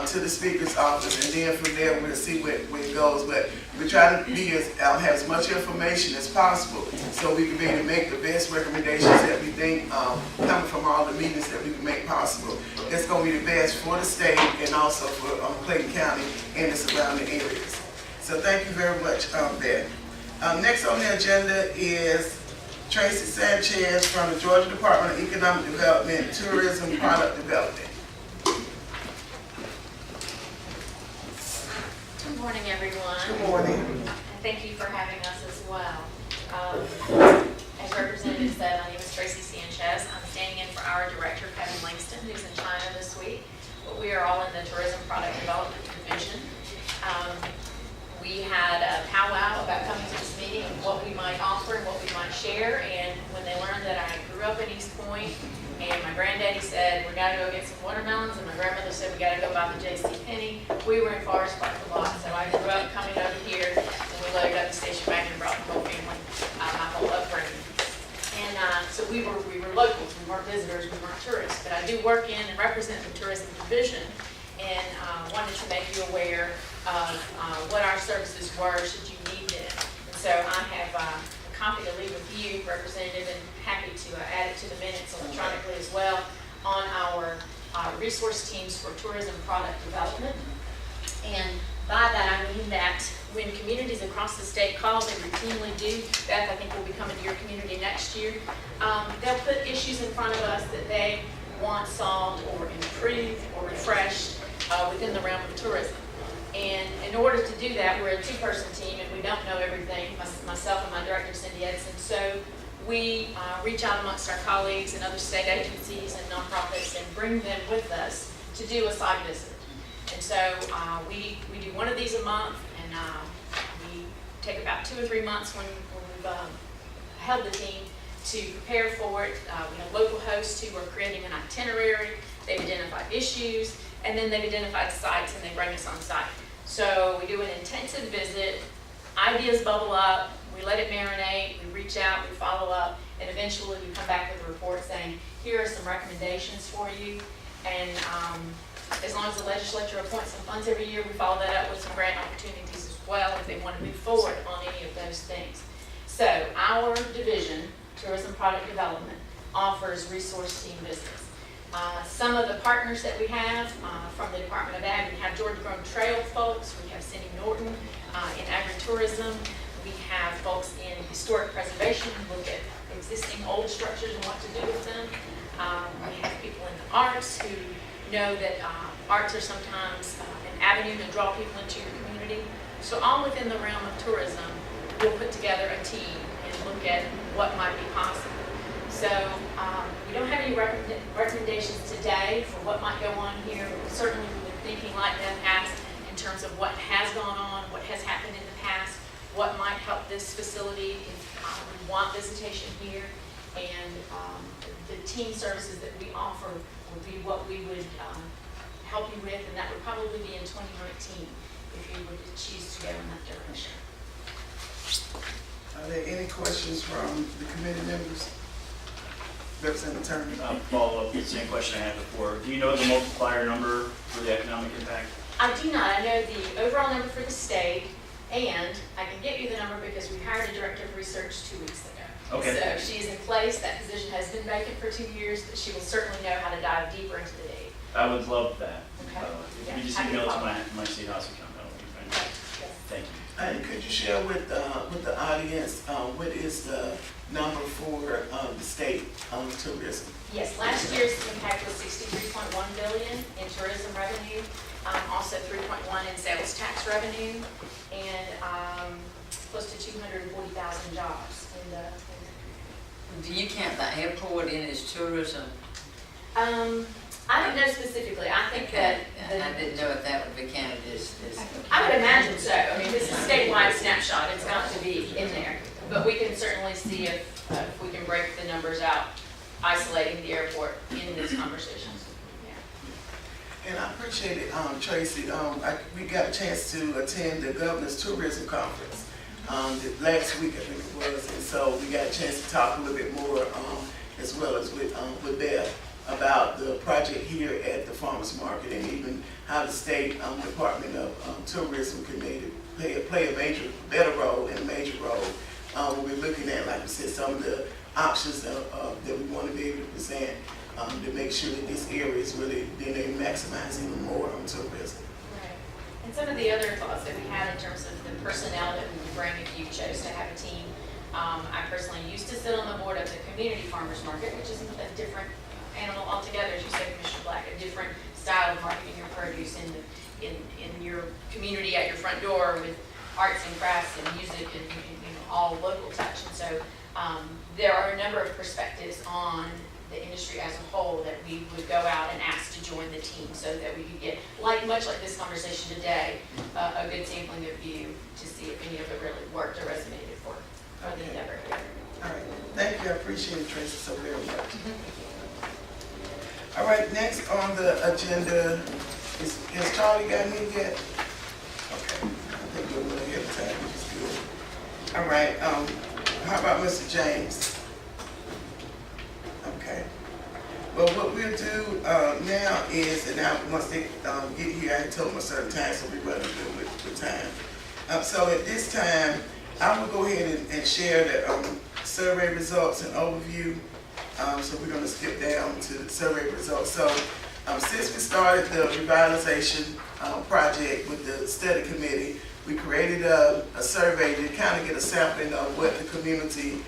to the Speaker's office, and then from there we'll see where it goes. But we're trying to have as much information as possible so we can be able to make the best recommendations that we think coming from all the meetings that we can make possible. That's going to be the best for the state and also for Clayton County and the surrounding areas. So thank you very much, Beth. Next on the agenda is Tracy Sanchez from the Georgia Department of Economic Development and Tourism Product Development. Good morning, everyone. Good morning. And thank you for having us as well. As Representative said, my name is Tracy Sanchez. I'm standing in for our director, Kevin Langston, who's in China this week. But we are all in the Tourism Product Development Division. We had a powwow about coming to this meeting and what we might offer and what we might share. And when they learned that I grew up in East Point, and my granddaddy said, we gotta go get some watermelons, and my grandmother said, we gotta go buy the JCPenney, we were in Forest Park a lot. So I grew up coming over here, and we loaded up the station wagon and brought the whole family, my whole upbringing. And so we were locals, we weren't visitors, we weren't tourists. But I do work in and represent the tourism division, and wanted to make you aware of what our services were should you need them. And so I have a copy to leave with you, Representative, and happy to add it to the minutes electronically as well on our resource teams for tourism product development. And by that I mean that when communities across the state call, they routinely do. Beth, I think, will be coming to your community next year. They'll put issues in front of us that they want solved or improved or refreshed within the realm of tourism. And in order to do that, we're a two-person team and we don't know everything, myself and my director, Cindy Edson. So we reach out amongst our colleagues and other state agencies and nonprofits and bring them with us to do a site visit. And so we do one of these a month, and we take about 2 or 3 months when we've held the team to prepare for it. We have local hosts who are creating an itinerary. They've identified issues, and then they've identified sites, and they bring us on site. So we do an intensive visit, ideas bubble up, we let it marinate, we reach out, we follow up, and eventually we come back with a report saying, here are some recommendations for you. And as long as the legislature appoints some funds every year, we follow that up with some grant opportunities as well if they want to move forward on any of those things. So our division, Tourism Product Development, offers resource team visits. Some of the partners that we have from the Department of Ag, we have Georgia Grown Trail folks, we have Cindy Norton in agritourism, we have folks in historic preservation who look at existing old structures and what to do with them. We have people in the arts who know that arts are sometimes an avenue to draw people into your community. So all within the realm of tourism, we'll put together a team and look at what might be possible. So we don't have any recommendations today for what might go on here. Certainly we've been thinking like Beth asked in terms of what has gone on, what has happened in the past, what might help this facility if we want visitation here, and the team services that we offer would be what we would help you with, and that would probably be in 2019 if you were to choose to go in that direction. Are there any questions from the committee members? Representative Turner. Follow up, the same question I had before. Do you know the multiplier number for the economic impact? I do not. I know the overall number for the state, and I can get you the number because we hired a director of research 2 weeks ago. Okay. So she's in place. That position has been vacant for 2 years, but she will certainly know how to dive deeper into the data. I would love that. Okay. If you just email it to my state house account, that would be fantastic. Yes. Thank you. And could you share with the audience what is the number for the state tourism? Yes, last year's impact was $63.1 billion in tourism revenue, also $3.1 in sales tax revenue, and close to 240,000 jobs in the. Do you count the airport in as tourism? I don't know specifically. I think that. I didn't know if that would be counted as. I would imagine so. I mean, this is a statewide snapshot. It's got to be in there. But we can certainly see if we can break the numbers out, isolating the airport in this conversation. And I appreciate it, Tracy. We got a chance to attend the Governor's Tourism Conference last week, I think it was, and so we got a chance to talk a little bit more, as well as with Beth, about the project here at the Farmers Market, and even how the State Department of Tourism can play a better role and a major role. We're looking at, like we said, some of the options that we want to be able to present to make sure that this area is really being able to maximize even more on tourism. Right. And some of the other thoughts that we had in terms of the personnel that we would bring if you chose to have a team. I personally used to sit on the board of the Community Farmers Market, which is a different animal altogether, as you said, Commissioner Black, a different style of marketing your produce in your community at your front door with arts and crafts and music and all local touch. And so there are a number of perspectives on the industry as a whole that we would go out and ask to join the team so that we could get, much like this conversation today, a good sampling of view to see if any of it really worked or resonated for the endeavor here. All right, thank you. I appreciate it, Tracy, so very much. All right, next on the agenda has Charlie got me yet? Okay, I think we're a little ahead of time, which is good. All right, how about Mr. James? Okay. Well, what we'll do now is, and now once they get here, I told them a certain time, so we're running good with time. So at this time, I will go ahead and share the survey results and overview. So we're going to skip down to the survey results. So since we started the revitalization project with the study committee, we created a survey to kind of get a sampling of what the community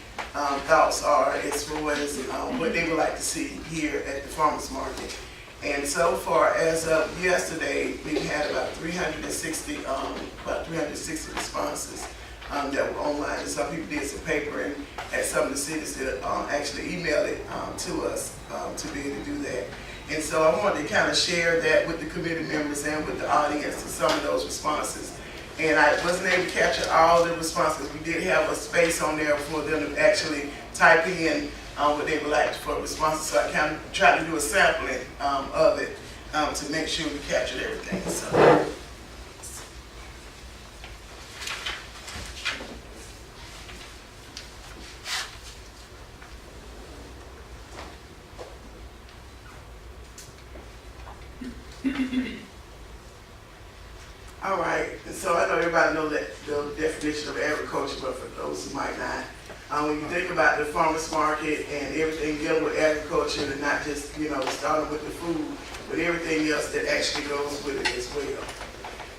thoughts are as far as what they would like to see here at the farmers market. And so far, as of yesterday, we had about 360 responses that were online. And some people did some papering at some of the cities that actually emailed it to us to be able to do that. And so I wanted to kind of share that with the committee members and with the audience and some of those responses. And I wasn't able to capture all the responses. We did have a space on there for them to actually type in what they would like for responses. So I kind of tried to do a sampling of it to make sure we captured everything. So. All right, so I know everybody knows that the definition of agriculture, but for those who might not, when you think about the farmers market and everything dealing with agriculture, and not just starting with the food, but everything else that actually goes with it as well.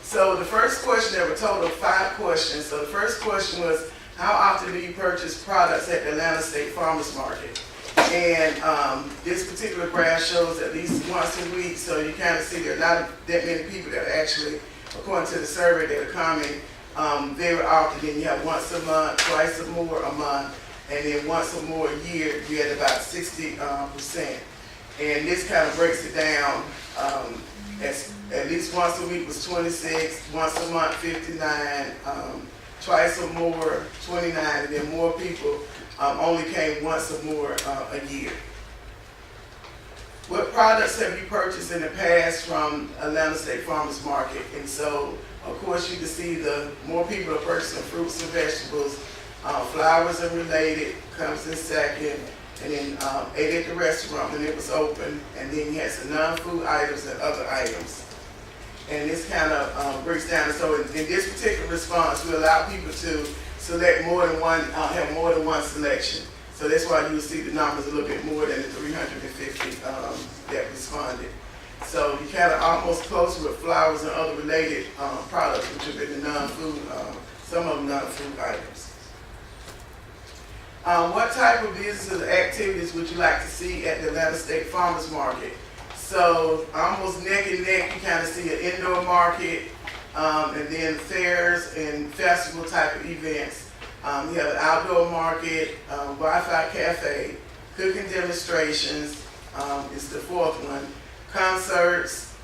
So the first question, there were a total of 5 questions. So the first question was, how often do you purchase products at the Atlanta State Farmers Market? And this particular graph shows at least once a week, so you kind of see there are not that many people that are actually, according to the survey, that are coming very often. Then you have once a month, twice or more a month, and then once or more a year, you had about 60%. And this kind of breaks it down. At least once a week was 26, once a month 59, twice or more 29, and then more people only came once or more a year. What products have you purchased in the past from Atlanta State Farmers Market? And so, of course, you can see the more people are purchasing fruits and vegetables. Flowers and related comes in second, and then ate at the restaurant when it was open, and then you had some non-food items and other items. And this kind of breaks down. So in this particular response, we allow people to select more than one, have more than one selection. So that's why you will see the numbers a little bit more than the 350 that responded. So you kind of almost close with flowers and other related products, which have been the non-food, some of them non-food items. What type of businesses or activities would you like to see at the Atlanta State Farmers Market? So almost neck and neck, you kind of see an indoor market, and then fairs and festival type of events. You have an outdoor market, Wi-Fi cafe, cooking demonstrations, is the fourth one, concerts,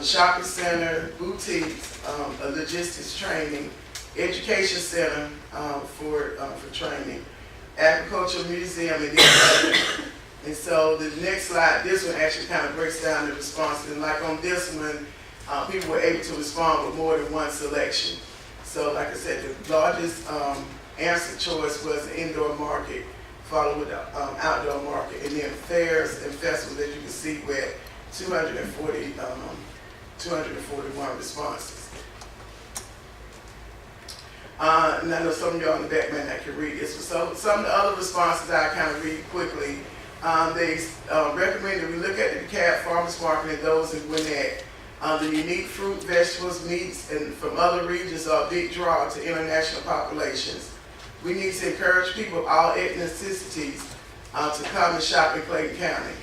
shopping center, boutiques, a logistics training, education center for training, agricultural museum, and then and so the next slide, this one actually kind of breaks down the responses. And like on this one, people were able to respond with more than one selection. So like I said, the largest answer choice was the indoor market, followed with the outdoor market, and then fairs and festivals, as you can see, we had 241 responses. And I know some of y'all in the back might not can read this. So some of the other responses I kind of read quickly. They recommend that we look at the DeKalb Farmers Market and those in Gwinnett. The unique fruit, vegetables, meats, and from other regions are a big draw to international populations. We need to encourage people of all ethnicities to come and shop in Clayton County.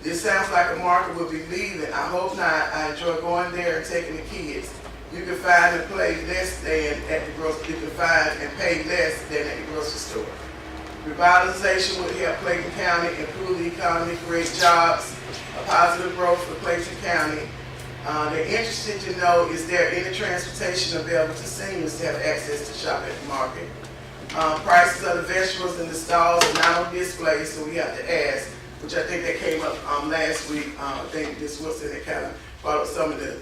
This sounds like a market we'll be leaving. I hope not. I enjoy going there and taking the kids. You can find and pay less than at the grocery. You can find and pay less than at the grocery store. Revitalization would help Clayton County improve the economy, create jobs, a positive growth for Clayton County. They're interested to know, is there any transportation available to seniors to have access to shop at the market? Prices of the vegetables in the stalls are not on display, so we have to ask, which I think that came up last week. I think Ms. Wilson had kind of brought up some of the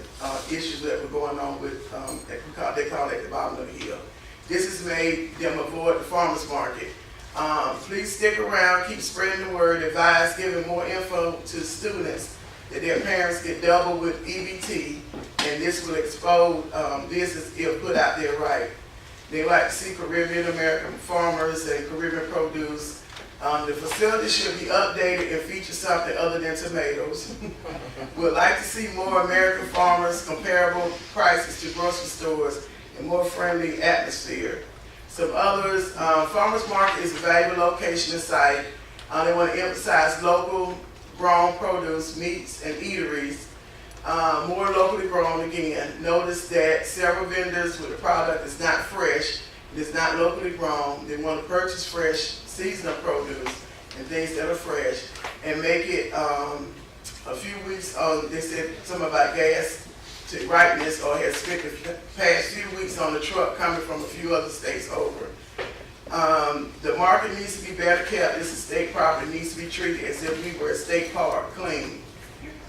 issues that were going on with, they call it the bottom of the hill. This has made them avoid the farmers market. Please stick around, keep spreading the word, advise giving more info to students that their parents get double with EBT, and this will expose business if put out there right. They like to see Caribbean American farmers and Caribbean produce. The facility should be updated and feature something other than tomatoes. We'd like to see more American farmers, comparable prices to grocery stores, and more friendly atmosphere. Some others, farmers market is a valuable location and site. They want to emphasize local grown produce, meats, and eateries. More locally grown again. Notice that several vendors with the product is not fresh, it is not locally grown. They want to purchase fresh, seasonal produce and things that are fresh, and make it a few weeks on, they said something about gas to ripeness, or has spent the past few weeks on the truck coming from a few other states over. The market needs to be better kept. This is state property, needs to be treated as if we were a state park, clean.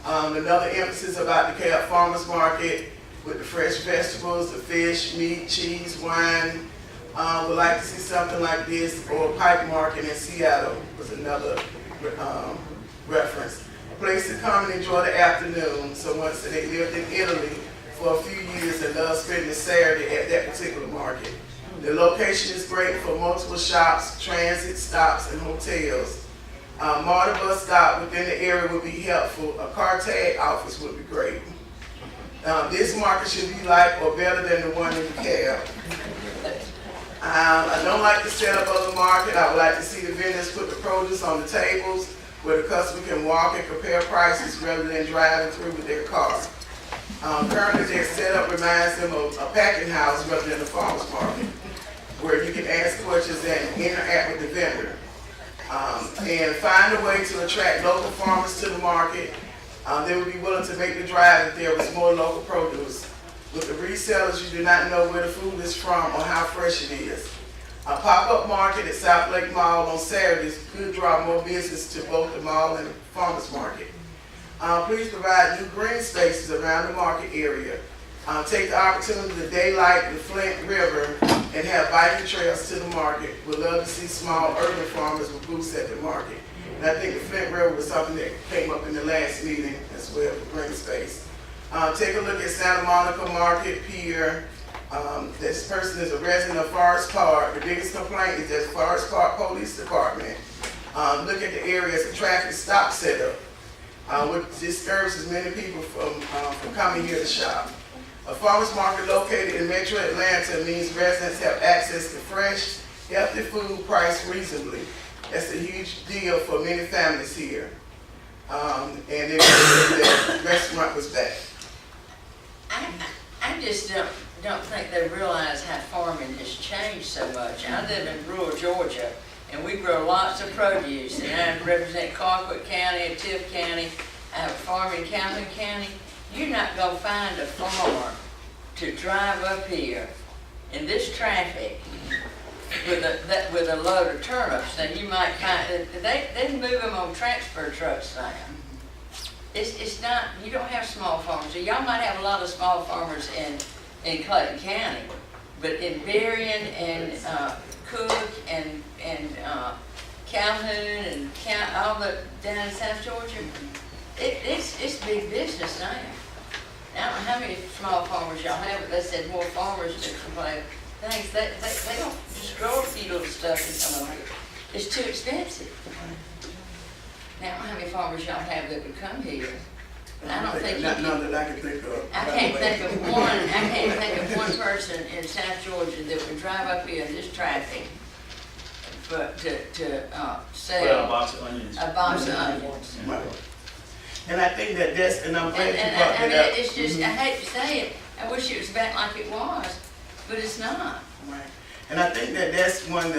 Another emphasis about the DeKalb Farmers Market with the fresh vegetables, the fish, meat, cheese, wine. Would like to see something like this, or Pike Market in Seattle was another reference. A place to come and enjoy the afternoon. Someone said they lived in Italy for a few years and loved spending Saturday at that particular market. The location is great for multiple shops, transit stops, and hotels. MARTA bus stop within the area would be helpful. A car tag office would be great. This market should be like or better than the one in DeKalb. I don't like the setup of the market. I would like to see the vendors put the produce on the tables where the customer can walk and compare prices rather than driving through with their car. Currently, their setup reminds them of a packing house rather than a farmer's market, where you can ask questions and interact with the vendor. And find a way to attract local farmers to the market. They would be willing to make the drive if there was more local produce. With the resellers, you do not know where the food is from or how fresh it is. A pop-up market at South Lake Mall on Saturdays could draw more business to both the mall and the farmers market. Please provide new green spaces around the market area. Take the opportunity to daylight the Flint River and have biking trails to the market. We'd love to see small urban farmers with booths at the market. And I think the Flint River was something that came up in the last meeting as well for green space. Take a look at Santa Monica Market Pier. This person is a resident of Forest Park. The biggest complaint is that Forest Park Police Department. Look at the area as a traffic stop setup, which discourages many people from coming here to shop. A farmers market located in Metro Atlanta means residents have access to fresh, healthy food priced reasonably. That's a huge deal for many families here. And they the restaurant was back. I I just don't think they realize how farming has changed so much. I live in rural Georgia, and we grow lots of produce, and I represent Colquitt County, Tiff County, I have a farm in Calhoun County. You're not gonna find a farmer to drive up here in this traffic with a load of turnips. Now you might find, they move them on transfer trucks now. It's not, you don't have small farmers. So y'all might have a lot of small farmers in Clayton County, but in Berrien and Cook and Calhoun and all the down in South Georgia, it's big business now. I don't know how many small farmers y'all have, but they said more farmers that complain. Things they don't just grow a few little stuff and come over here. It's too expensive. Now, I don't know how many farmers y'all have that would come here, but I don't think Not none that I can think of. I can't think of one person in South Georgia that would drive up here in this traffic, but to sell Put out a box of onions. a box of onions. Right. And I think that's, and I'm glad you And brought I mean, that up. it's just, I hate to say it, I wish it was back like it was, but it's not. Right. And I think that's one of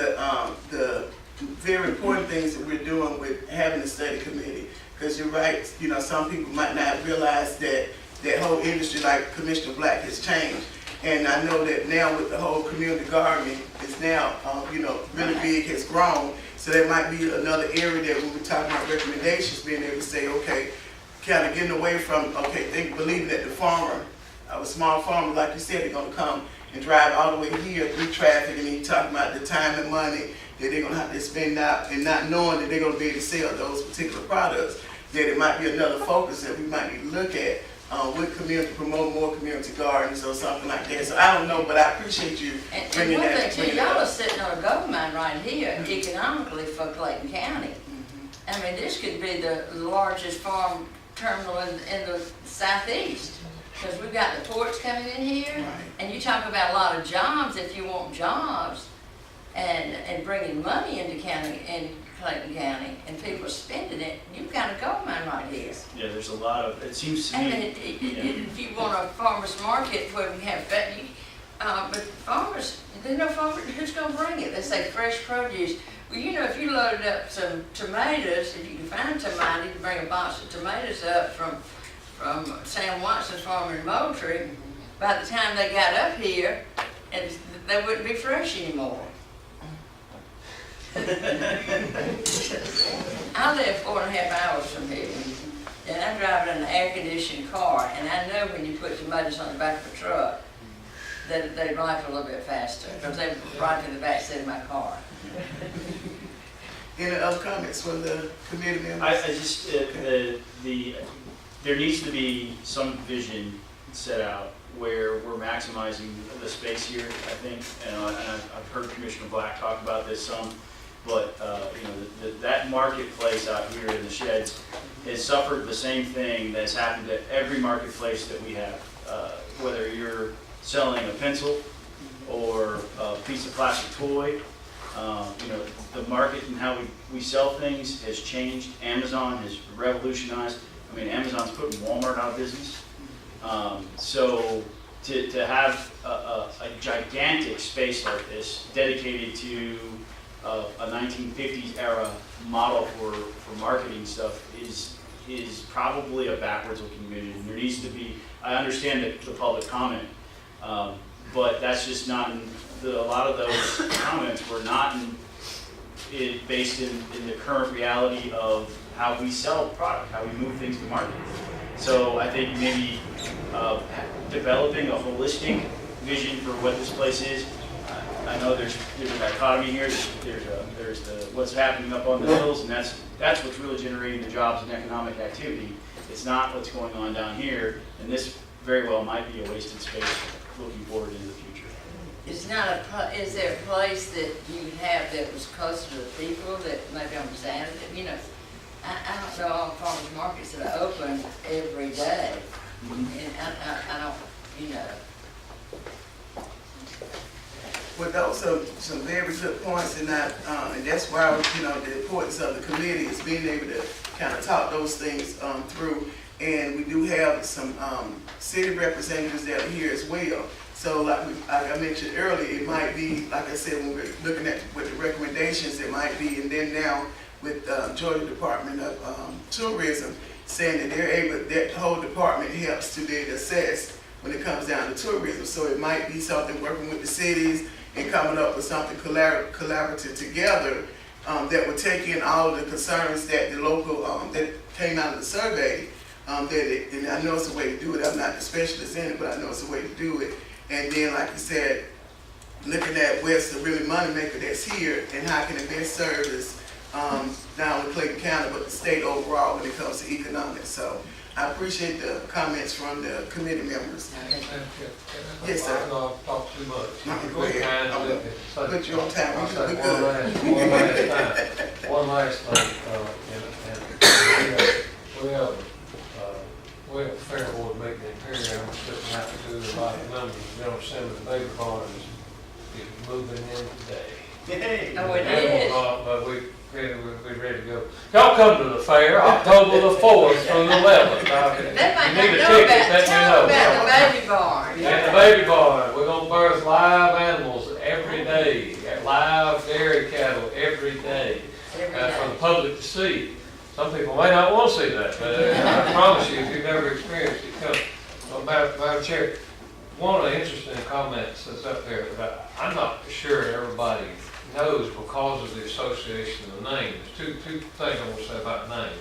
the very important things that we're doing with having a study committee. Because you're right, you know, some people might not realize that that whole industry, like Commissioner Black, has changed. And I know that now with the whole community gardening, it's now, really big, has grown. So there might be another area that when we're talking about recommendations, being able to say, okay, kind of getting away from, believing that the farmer, a small farmer, like you said, they're gonna come and drive all the way here through traffic, and then you're talking about the time and money that they're gonna have to spend out, and not knowing that they're gonna be able to sell those particular products, that it might be another focus that we might need to look at with community, promote more community gardens or something like that. So I don't know, but I appreciate you And bringing one that. thing too, y'all are sitting on a gold mine right here economically for Clayton County. I mean, this could be the largest farm terminal in the southeast, because we've got the ports coming in here, Right. and you talk about a lot of jobs. If you want jobs and bringing money into Clayton County, and people spending it, you've got a gold mine right here. Yeah, there's a lot of, it seems to I me. mean, if you want a farmer's market where we have that, but farmers, there's no farmer, who's gonna bring it? They say fresh produce. Well, you know, if you loaded up some tomatoes, if you can find tomatoes, you can bring a box of tomatoes up from Sam Watson's farm in Moultrie. By the time they got up here, and they wouldn't be fresh anymore. I live 4.5 hours from here, and I'm driving an air-conditioned car, and I know when you put tomatoes on the back of a truck, that they ripe a little bit faster, because they're right in the back seat of my car. Any other comments from the committee members? I just, there needs to be some vision set out where we're maximizing the space here, I think, and I've heard Commissioner Black talk about this some, but, that marketplace out here in the sheds has suffered the same thing that's happened at every marketplace that we have, whether you're selling a pencil or a piece of plastic toy. The market and how we sell things has changed. Amazon has revolutionized. I mean, Amazon's putting Walmart out of business. So to have a gigantic space like this dedicated to a 1950s era model for marketing stuff is probably a backwards looking vision. There needs to be, I understand the public comment, but that's just not, a lot of those comments were not based in the current reality of how we sell product, how we move things to market. So I think maybe developing a holistic vision for what this place is. I know there's a dichotomy here. There's what's happening up on the hills, and that's what's really generating the jobs and economic activity. It's not what's going on down here, and this very well might be a wasted space looking forward into the future. It's not is there a place that you would have that was closer to the people, that maybe on Saturday, I don't know all farmers markets that are open every day. And I don't, Well, those are some very good points, and that's why, the importance of the committee is being able to kind of talk those things through. and we do have some city representatives that are here as well. So like I mentioned earlier, it might be, like I said, when we're looking at what the recommendations, it might be, and then now with Georgia Department of Tourism saying that they're able, that whole department helps to then assess when it comes down to tourism. So it might be something working with the cities and coming up with something collaborative together that would take in all of the concerns that the local, that came out of the survey, and I know it's a way to do it. I'm not the specialist in it, but I know it's a way to do it. And then, like you said, looking at where's the really money maker that's here and how can it best service not only Clayton County, but the state overall when it comes to economics. So I appreciate the comments from the committee members. Yes, sir. I know I've talked too much. Go ahead. I'm gonna put you on time. I'll say We're good. one last thing, we have a fair board meeting in Perry, I'm sitting out to a lot of numbers, you know, some of the baby barn is moving in today. Oh, it is? But we're ready to go. Y'all come to the fair, October the 4th through the 11th. They might You need not a know ticket, about, let me tell know. them about the baby barn. And the baby barn, we're gonna birth live animals every day, live dairy cattle every day, for the public to see. Some people may not want to see that, but I promise you, if you've never experienced it, come. Well, Madam Chair, one of the interesting comments that's up there, but I'm not sure everybody knows because of the association of the name. There's two things I want to say about name.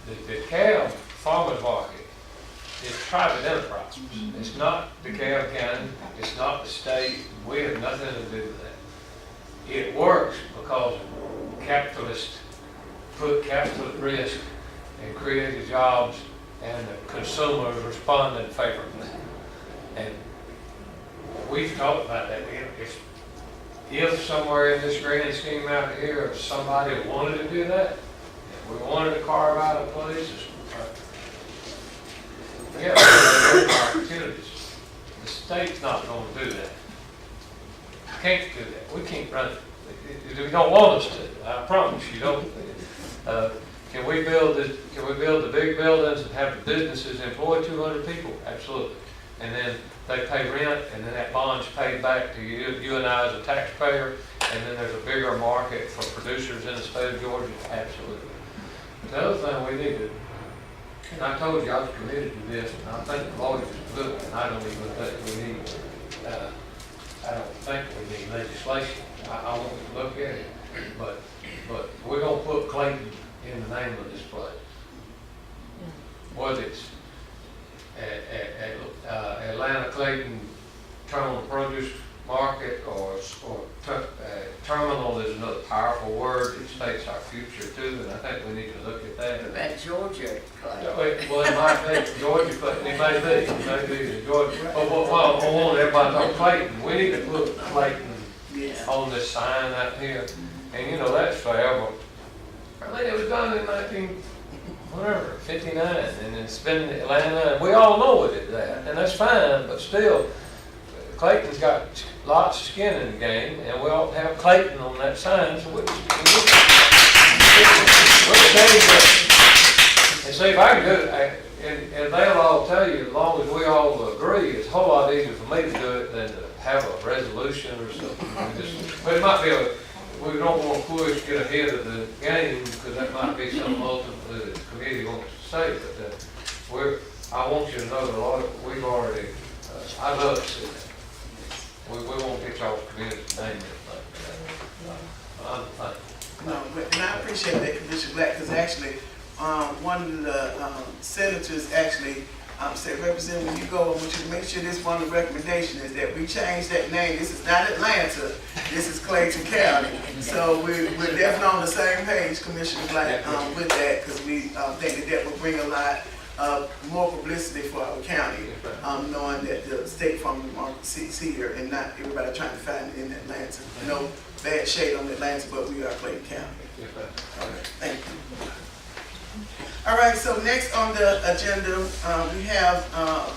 The DeKalb Farmers Market is private enterprise. It's not DeKalb County, it's not the state. We have nothing to do with that. It works because capitalists put capital at risk and created jobs, and the consumers responded favorably. And we've talked about that. If somewhere in this grand scheme out here, if somebody wanted to do that, if we wanted to carve out a place, yeah, there are opportunities. The state's not going to do that. Can't do that. We can't run it. We don't want us to. I promise you don't. Can we build the big buildings and have the businesses employ 200 people? Absolutely. And then they pay rent, and then that bond's paid back to you and I as a taxpayer, and then there's a bigger market for producers in the state of Georgia? Absolutely. But the other thing we need to, and I told you I was committed to this, and I think the lawyers look, and I don't even think we need, I don't think we need legislation. I want to look at it, but we're going to put Clayton in the name of this place. Whether it's Atlanta Clayton Terminal Produce Market or terminal is another powerful word. It states our future too, and I think we need to look at that. What about Georgia? Well, it might be Georgia, but it may be the Georgia. But I want everybody to know Clayton. We need to put Clayton on this sign out here, and you know that's forever. I think it was done in 59, and it's been Atlanta, and we all know it is that, and that's fine, but still, Clayton's got lots of skin in the game, and we ought to have Clayton on that sign, so we'll change that. And see, if I can do it, and they'll all tell you, as long as we all agree, it's a whole lot easier for me to do it than to have a resolution or something. But it might be we don't want to push, get ahead of the game, because that might be something ultimately the committee wants to say, but I want you to know that we've already, I love to see that. We won't get y'all's committee to name it. No, and I appreciate that, Commissioner Black, because actually, one of the senators actually said, Representative, when you go, I want you to make sure this one of the recommendations is that we change that name. This is not Atlanta, this is Clayton County. So we're definitely on the same page, Commissioner Black, with that, because we think that will bring a lot more publicity for our county, knowing that the state farmers market sits here and not everybody trying to find it in Atlanta. No bad shade on Atlanta, but we are Clayton County. All right, thank you. All right, so next on the agenda, we have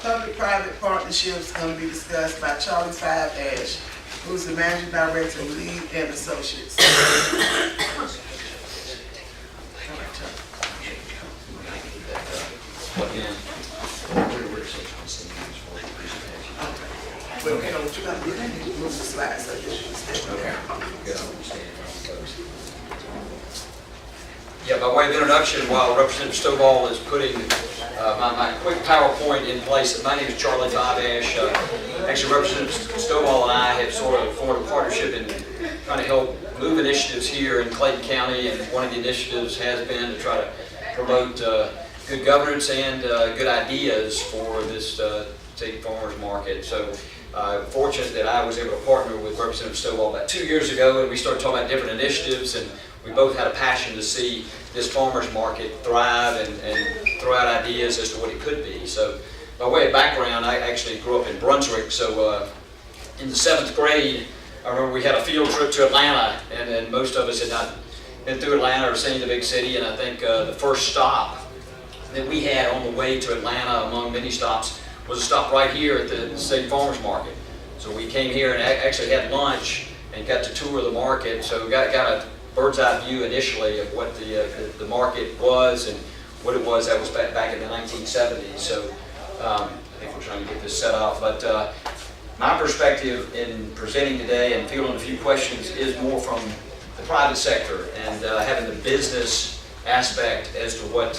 public-private partnerships going to be discussed by Charlie Five Ash, who's the Managing Director of Lee and Associates. again, we're essentially seeing these for the presentation. Well, you know, what you gotta do, you need to move the slides so that you can stay there. Good understanding from folks. Yeah, by way of introduction, while Representative Stovall is putting my quick PowerPoint in place, my name is Charlie Fiveash. Actually, Representative Stovall and I have sort of formed a partnership in trying to help move initiatives here in Clayton County, and one of the initiatives has been to try to promote good governance and good ideas for this state farmers market. So fortunate that I was able to partner with Representative Stovall about 2 years ago, and we started talking about different initiatives, and we both had a passion to see this farmers market thrive and throw out ideas as to what it could be. So by way of background, I actually grew up in Brunswick, so in the 7th grade, I remember we had a field trip to Atlanta, and most of us had not been through Atlanta or seen the big city, and I think the first stop that we had on the way to Atlanta, among many stops, was a stop right here at the state farmers market. So we came here and actually had lunch and got to tour the market, so got a bird's eye view initially of what the market was and what it was. That was back in the 1970s. So I think we're trying to get this set up. But my perspective in presenting today and fielding a few questions is more from the private sector and having the business aspect as to what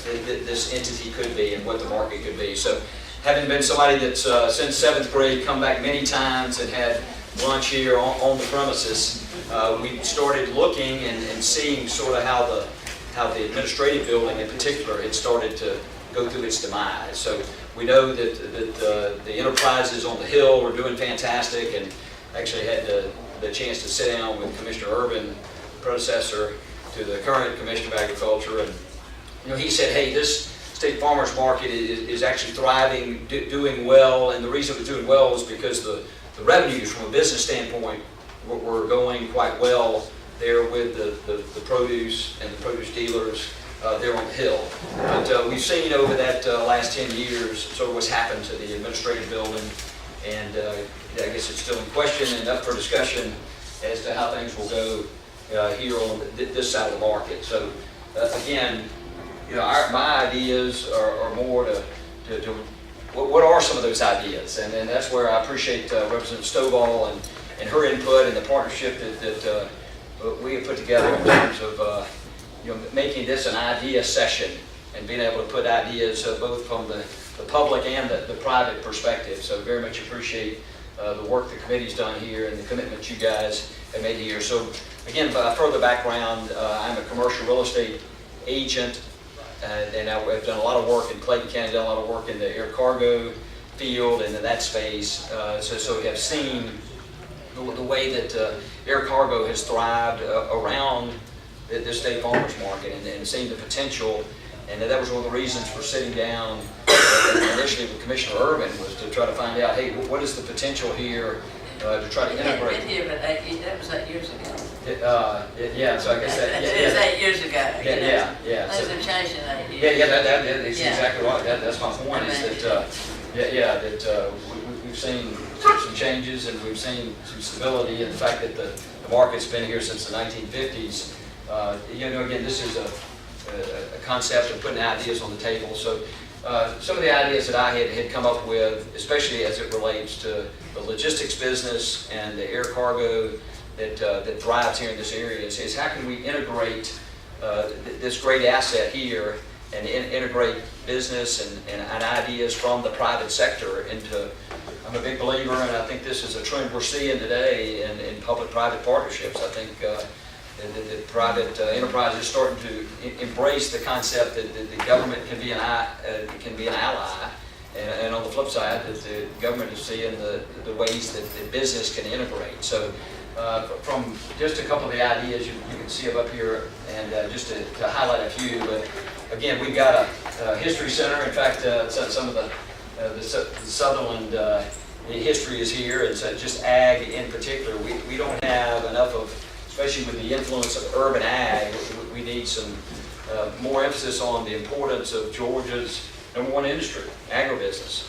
this entity could be and what the market could be. So having been somebody that's since 7th grade come back many times and had lunch here on the premises, we started looking and seeing sort of how the administrative building in particular had started to go through its demise. So we know that the enterprises on the Hill were doing fantastic, and actually had the chance to sit down with Commissioner Urban, predecessor to the current Commissioner of Agriculture, and he said, hey, this state farmers market is actually thriving, doing well, and the reason it was doing well is because the revenues from a business standpoint were going quite well there with the produce and the produce dealers there on the Hill. But we've seen over that last 10 years sort of what's happened to the administrative building, and I guess it's still in question and up for discussion as to how things will go here on this side of the market. So again, my ideas are more to what are some of those ideas, and that's where I appreciate Representative Stovall and her input and the partnership that we have put together in terms of making this an idea session and being able to put ideas both from the public and the private perspective. So very much appreciate the work the committee's done here and the commitment you guys have made here. So again, further background, I'm a commercial real estate agent, and I've done a lot of work in Clayton County, done a lot of work in the air cargo field and in that space. So we have seen the way that air cargo has thrived around this state farmers market, and seen the potential. And that was one of the reasons for sitting down initially with Commissioner Urban, was to try to find out, hey, what is the potential here to try to integrate. That was 8 years ago. Yeah, so I guess that. It was 8 years ago. Yeah. Things have changed in 8 years. That's exactly right. That's my point. Is that we've seen some changes, and we've seen some stability, and the fact that the market's been here since the 1950s. Again, this is a concept of putting ideas on the table. So some of the ideas that I had come up with, especially as it relates to the logistics business and the air cargo that thrives here in this area, is how can we integrate this great asset here and integrate business and ideas from the private sector into. I'm a big believer, and I think this is a trend we're seeing today in public-private partnerships. I think the private enterprise is starting to embrace the concept that the government can be an ally, and on the flip side, that the government is seeing the ways that the business can integrate. So from just a couple of the ideas you can see up here, and just to highlight a few, but again, we've got a history center. In fact, some of the Sutherland history is here, and so just ag in particular. We don't have enough of, especially with the influence of urban ag, we need some more emphasis on the importance of Georgia's #1 industry, agribusiness,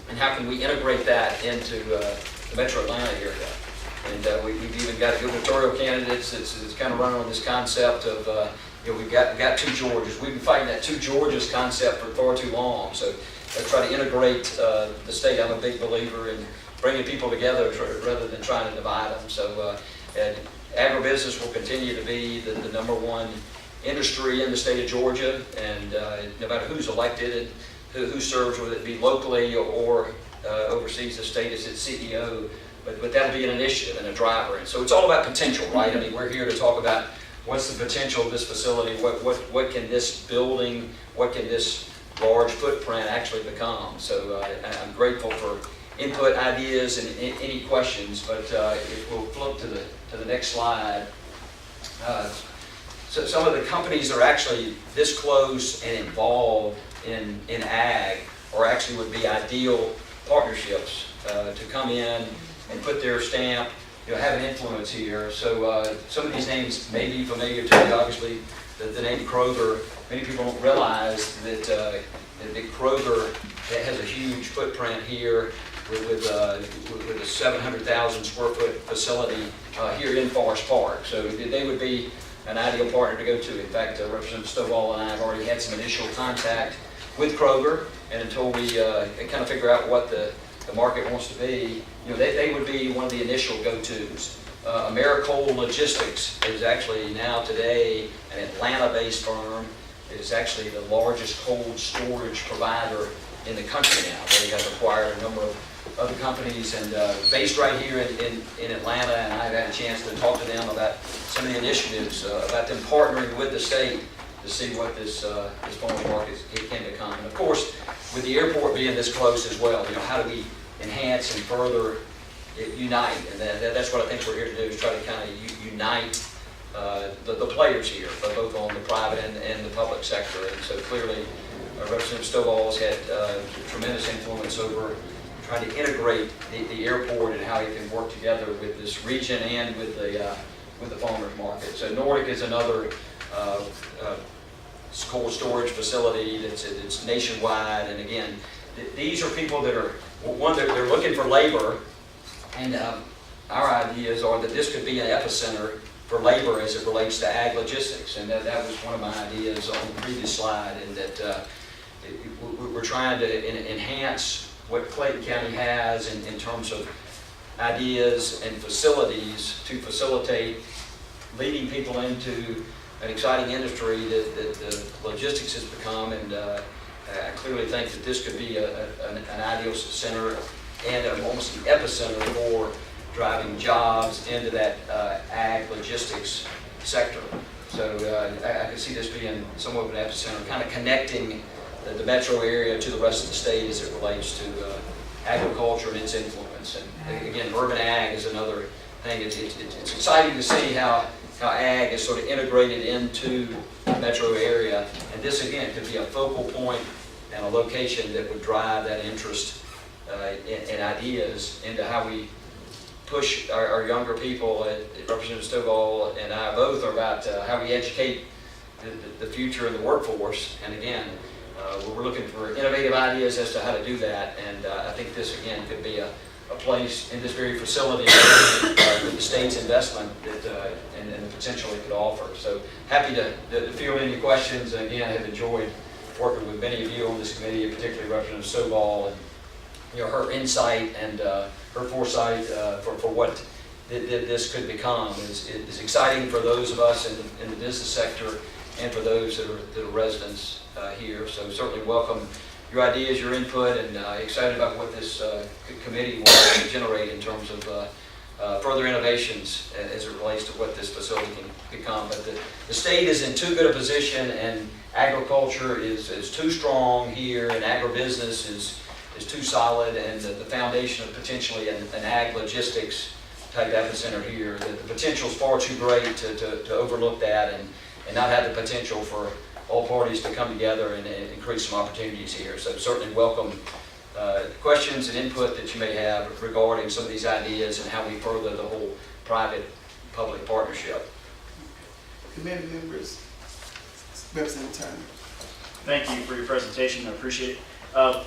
and how can we integrate that into the Metro Atlanta area. And we've even got gubernatorial candidates that's kind of running on this concept of we've got two Georgias. We've been fighting that two Georgias concept for far too long. So try to integrate the state. I'm a big believer in bringing people together rather than trying to divide them. So and agribusiness will continue to be the number one industry in the state of Georgia, and no matter who's elected and who serves, whether it be locally or oversees the state as its CEO, but that'll be an initiative and a driver. And so it's all about potential, right? I mean, we're here to talk about what's the potential of this facility, what can this building, what can this large footprint actually become. So I'm grateful for input, ideas, and any questions, but if we'll flip to the next slide. So some of the companies that are actually this close and involved in ag, or actually would be ideal partnerships to come in and put their stamp, have an influence here. So some of these names may be familiar to you. Obviously, the name Kroger, many people don't realize that Kroger has a huge footprint here with a 700,000 square foot facility here in Forest Park. So they would be an ideal partner to go to. In fact, Representative Stovall and I have already had some initial contact with Kroger, and until we kind of figure out what the market wants to be, they would be one of the initial go-tos. Americold Logistics is actually now today an Atlanta-based firm. It is actually the largest cold storage provider in the country now. They have acquired a number of other companies, and based right here in Atlanta, and I've had a chance to talk to them about some of the initiatives, about them partnering with the state to see what this farmers market can become. And of course, with the airport being this close as well, how do we enhance and further unite? And that's what I think we're here to do, is try to kind of unite the players here, both on the private and the public sector. And so clearly, Representative Stovall has had tremendous influence over trying to integrate the airport and how it can work together with this region and with the farmers market. So Nordic is another cold storage facility that's nationwide. And again, these are people that are, one, they're looking for labor, and our ideas are that this could be an epicenter for labor as it relates to ag logistics. And that was one of my ideas on the previous slide, and that we're trying to enhance what Clayton County has in terms of ideas and facilities to facilitate leading people into an exciting industry that logistics has become. And I clearly think that this could be an ideal center and almost an epicenter for driving jobs into that ag logistics sector. So I could see this being somewhat of an epicenter, kind of connecting the metro area to the rest of the state as it relates to agriculture and its influence. And again, urban ag is another thing. It's exciting to see how ag is sort of integrated into the metro area. And this, again, could be a focal point and a location that would drive that interest and ideas into how we push our younger people. Representative Stovall and I both are about how we educate the future of the workforce. And again, we're looking for innovative ideas as to how to do that. And I think this, again, could be a place in this very facility with the state's investment and the potential it could offer. So happy to field any questions. And again, I have enjoyed working with many of you on this committee, particularly Representative Stovall, and her insight and her foresight for what this could become is exciting for those of us in the business sector and for those that are residents here. So certainly welcome your ideas, your input, and excited about what this committee will generate in terms of further innovations as it relates to what this facility can become. But the state is in too good a position, and agriculture is too strong here, and agribusiness is too solid, and the foundation of potentially an ag logistics type epicenter here, that the potential is far too great to overlook that and not have the potential for all parties to come together and create some opportunities here. So certainly welcome questions and input that you may have regarding some of these ideas and how we further the whole private-public partnership. Committee members, Representative Turner. Thank you for your presentation. I appreciate it.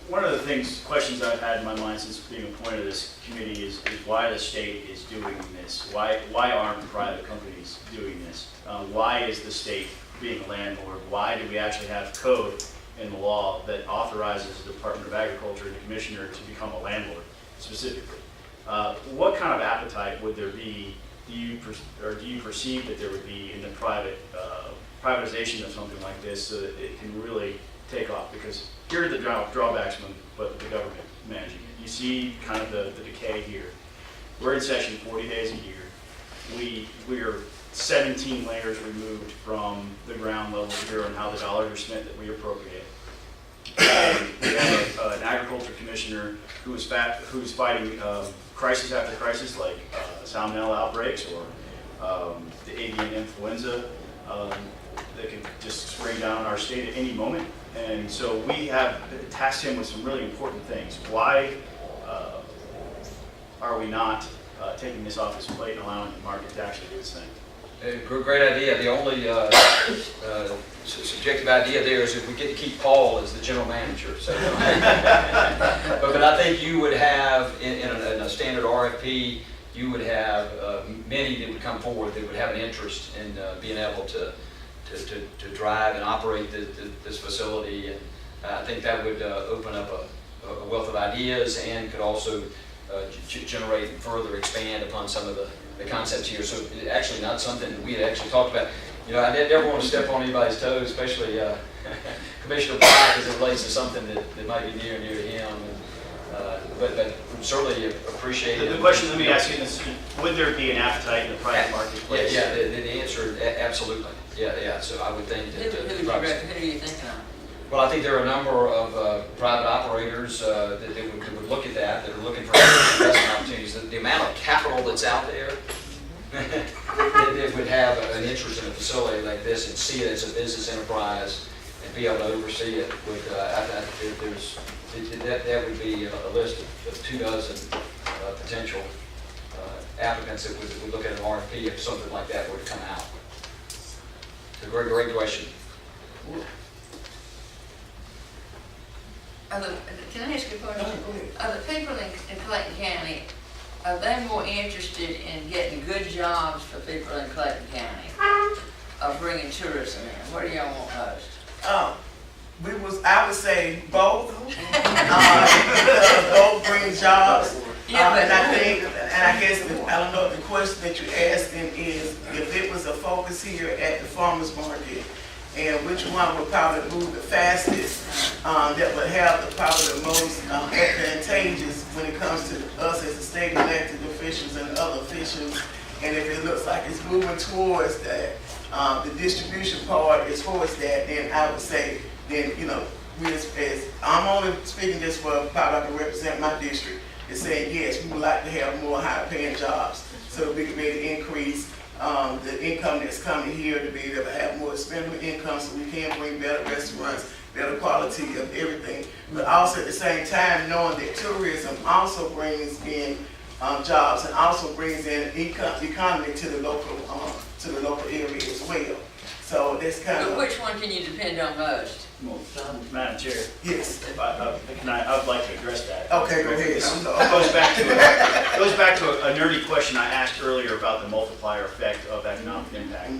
one of the questions I've had in my mind since being appointed to this committee is why the state is doing this. Why aren't private companies doing this? Why is the state being a landlord? Why do we actually have code in the law that authorizes the Department of Agriculture and the commissioner to become a landlord specifically? What kind of appetite would there be, do you perceive that there would be in the privatization of something like this so that it can really take off? Because here are the drawbacks but the government managing it. You see kind of the decay here. We're in session 40 days a year. We are 17 layers removed from the ground level here on how the dollars are spent that we appropriate. We have an agriculture commissioner who is fighting crisis after crisis, like salmonella outbreaks or the avian influenza that could just spring down on our state at any moment. And so we have tasked him with some really important things. Why are we not taking this off his plate and allowing the market to actually do its thing? Great idea. The only subjective idea there is if we get to keep Paul as the general manager. So, but I think you would have, in a standard RFP, you would have many that would come forward that would have an interest in being able to drive and operate this facility. And I think that would open up a wealth of ideas and could also generate and further expand upon some of the concepts here. So it's actually not something that we had actually talked about. You know, I never want to step on anybody's toes, especially Commissioner Black, as it relates to something that might be near and dear to him. But certainly appreciate it. The question, let me ask you this, would there be an appetite in the private marketplace? Yeah, the answer, absolutely. Yeah, so I would think that... Who are you thinking of? Well, I think there are a number of private operators that would look at that are looking for investment opportunities. The amount of capital that's out there, that would have an interest in a facility like this and see it as a business enterprise and be able to oversee it. That would be a list of 24 potential applicants that would look at an RFP if something like that were to come out. It's a great question. Can I ask you a question? Are the people in Clayton County, are they more interested in getting good jobs for people in Clayton County or bringing tourism in? What do y'all want most? I would say both. Both bring jobs. Yeah, and I guess, I don't know if the question that you're asking is if it was a focus here at the farmer's market, and which one would probably move the fastest, that would have probably the most advantageous when it comes to us as the state elected officials and other officials. And if it looks like it's moving towards that, the distribution part is towards that, then I would say, then, you know, I'm only speaking just for probably I can represent my district, is saying, yes, we would like to have more high paying jobs so that we can be able to increase the income that's coming here, to be able to have more expendable income so we can bring better restaurants, better quality of everything. But also at the same time, knowing that tourism also brings in jobs and also brings in economy to the local area as well. So that's kind of... But which one can you depend on most? Well, Madam Chair, Yes. I would like to address that. Okay, go ahead. It goes back to a nerdy question I asked earlier about the multiplier effect of economic impact.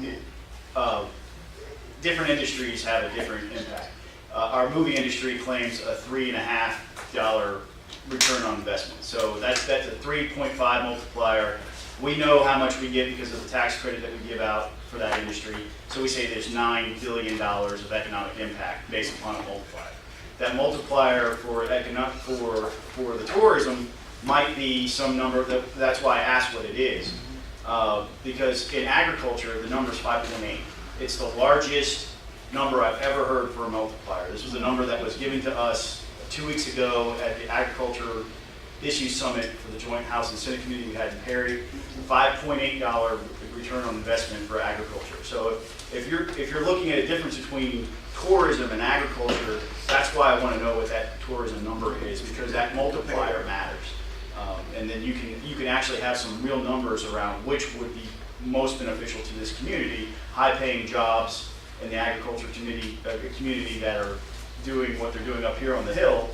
Different industries have a different impact. Our movie industry claims a $3.50 return on investment. So that's a 3.5 multiplier. We know how much we get because of the tax credit that we give out for that industry. So we say there's $9 billion of economic impact based upon a multiplier. That multiplier for the tourism might be some number, that's why I asked what it is. Because in agriculture, the number is 5.8. It's the largest number I've ever heard for a multiplier. This was a number that was given to us 2 weeks ago at the Agriculture Issue Summit for the Joint House and Senate Committee we had in Perry. $5.8 return on investment for agriculture. So if you're looking at a difference between tourism and agriculture, that's why I want to know what that tourism number is, because that multiplier matters. And then you can actually have some real numbers around which would be most beneficial to this community, high-paying jobs in the agriculture community that are doing what they're doing up here on the Hill,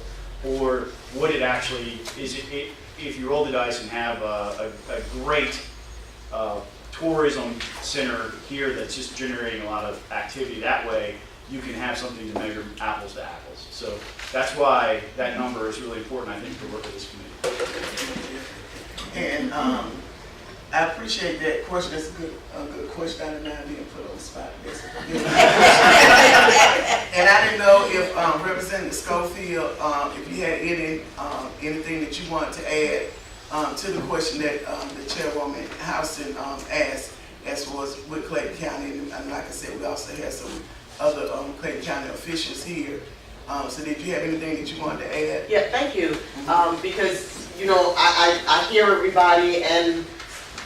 or what it actually is. If you roll the dice and have a great tourism center here that's just generating a lot of activity that way, you can have something to measure apples to apples. So that's why that number is really important, I think, for work of this committee. And I appreciate that question. That's a good question. I did not being put on the spot. And I didn't know if Representative Schofield, if you had anything that you wanted to add to the question that the Chairwoman Houston asked as far as with Clayton County. And like I said, we also have some other Clayton County officials here. So did you have anything that you wanted to add? Yeah, thank you. Because, you know, I hear everybody, and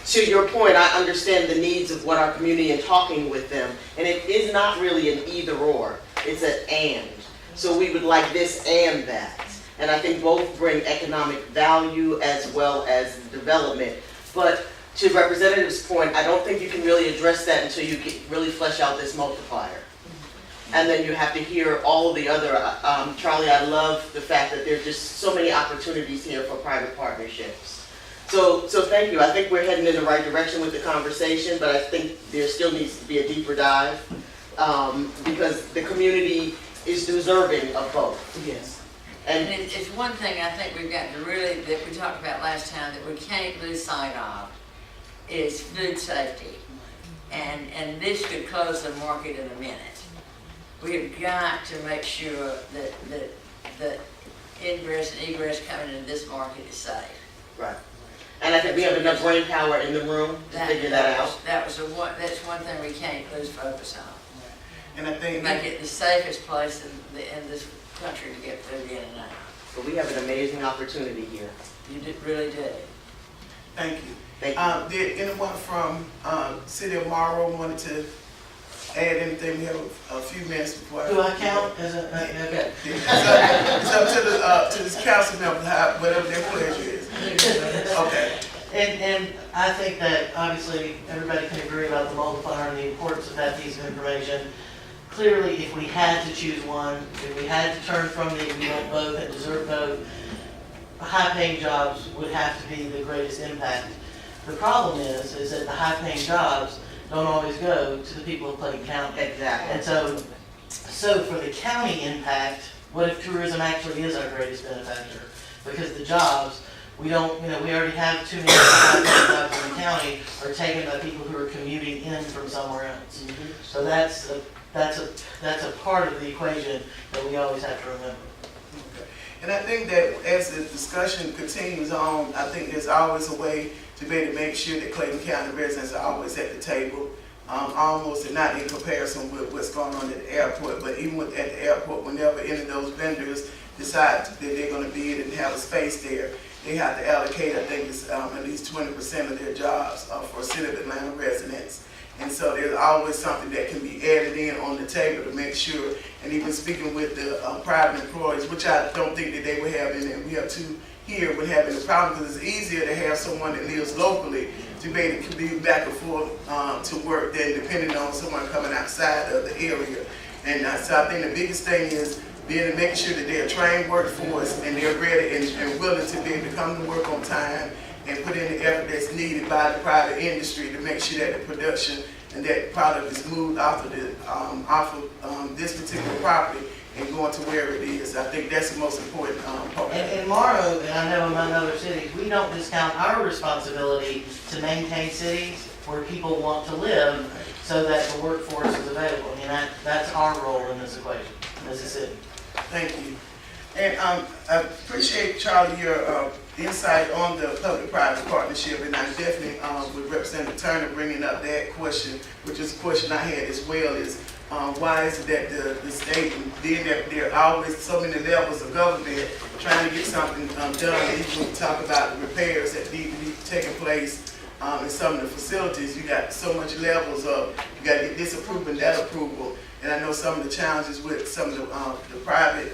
to your point, I understand the needs of what our community and talking with them. And it is not really an either or, it's an and. So we would like this and that. And I think both bring economic value as well as development. But to Representative's point, I don't think you can really address that until you really flesh out this multiplier. And then you have to hear all of the other, Charlie, I love the fact that there are just so many opportunities here for private partnerships. So thank you. I think we're heading in the right direction with the conversation, but I think there still needs to be a deeper dive because the community is deserving of both. Yes. And it's one thing I think we've got to really, that we talked about last time, that we can't lose sight of, is food safety. And this could close the market in a minute. We've got to make sure that the ingress and egress coming into this market is safe. Right. And I think we have enough brain power in the room to figure that out. That's one thing we can't lose focus on. And I think make it the safest place in this country to get food in and out. So we have an amazing opportunity here. You really do. Thank you. Thank you. Did anyone from City of Morrow wanted to add anything? We have a few minutes before. Do I count as a, okay. So to this council member, whatever their pleasure is. Okay. And I think that obviously everybody can agree about the multiplier and the importance of that piece of information. Clearly, if we had to choose one, if we had to turn from the we want both and deserve both, high-paying jobs would have to be the greatest impact. The problem is that the high-paying jobs don't always go to the people of Clayton County. Exactly. And so for the county impact, what if tourism actually is our greatest benefactor? Because the jobs, we already have too many high-paying jobs in the county are taken by people who are commuting in from somewhere else. Mm-hmm. So that's a part of the equation that we always have to remember. Okay. And I think that as the discussion continues on, I think there's always a way to be able to make sure that Clayton County residents are always at the table, almost and not in comparison with what's going on at the airport, but even at the airport, whenever any of those vendors decide that they're going to be in and have a space there, they have to allocate, I think it's at least 20% of their jobs for City of Atlanta residents. And so there's always something that can be added in on the table to make sure, and even speaking with the private employees, which I don't think that they would have in it. We have two here with having a problem because it's easier to have someone that lives locally to be able to commute back and forth to work than depending on someone coming outside of the area. And so I think the biggest thing is being to make sure that they're a trained workforce and they're ready and willing to be able to come to work on time and put in the effort that's needed by the private industry to make sure that the production and that product is moved off of this particular property and going to where it is. I think that's the most important part. And in Morrow, and I know among other cities, we don't discount our responsibility to maintain cities where people want to live so that the workforce is available. I mean, that's our role in this equation as a city. Thank you. And I appreciate, Charlie, your insight on the public-private partnership, and I definitely with Representative Turner bringing up that question, which is a question I had as well, is why is it that the state, being that there are always so many levels of government trying to get something done, even when we talk about the repairs that need to be taking place in some of the facilities, you got so much levels of, you got to get this approval and that approval, and I know some of the challenges with some of the private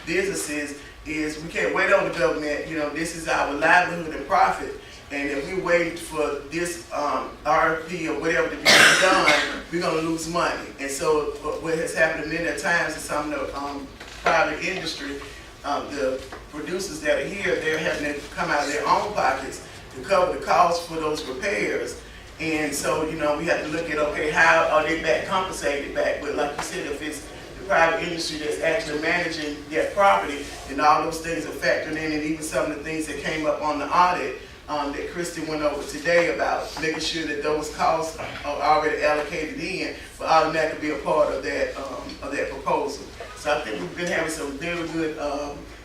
businesses is we can't wait on the government. You know, this is our livelihood and profit. And if we wait for this RFP or whatever to be done, we're going to lose money. And so what has happened many times in some of the private industry, the producers that are here, they're having to come out of their own pockets to cover the cost for those repairs. And so, you know, we have to look at, okay, how are they back compensated back? But like you said, if it's the private industry that's actually managing that property, and all those things are factored in, and even some of the things that came up on the audit that Kristen went over today about making sure that those costs are already allocated in, for automatically be a part of that proposal. So I think we've been having some very good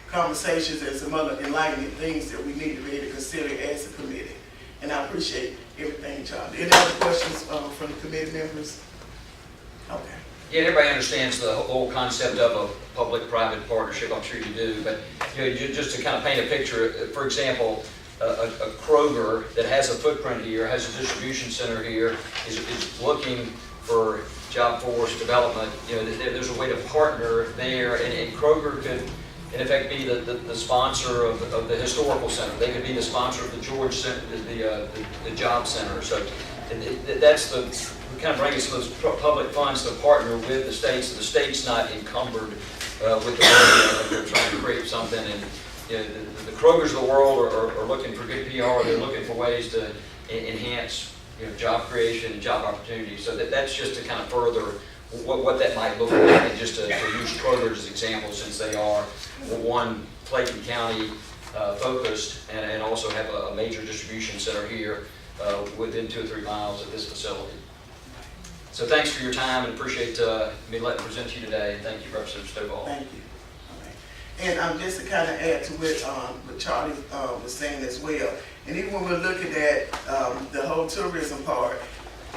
conversations and some other enlightening things that we need to be able to consider as a committee. And I appreciate everything, Charlie. Any other questions from the committee members? Okay. Yeah, everybody understands the whole concept of a public-private partnership, I'm sure you do, but you know, just to kind of paint a picture, for example, a Kroger that has a footprint here, has a distribution center here, is looking for job force development. You know, there's a way to partner there, and Kroger could, in effect, be the sponsor of the historical center. They could be the sponsor of the George Center, the job center. So that's we kind of bring us those public funds to partner with the states, so the state's not encumbered with the money if they're trying to create something. And you know, the Krogers of the world are looking for good PR. They're looking for ways to enhance, you know, job creation and job opportunities. So that's just to kind of further what that might look like, and just to use Kroger as an example, since they are one Clayton County focused and also have a major distribution center here within 2 or 3 miles of this facility. So thanks for your time, and appreciate me letting present to you today. Thank you, Representative Stovall. Thank you. And just to kind of add to what Charlie was saying as well, and even when we're looking at the whole tourism part,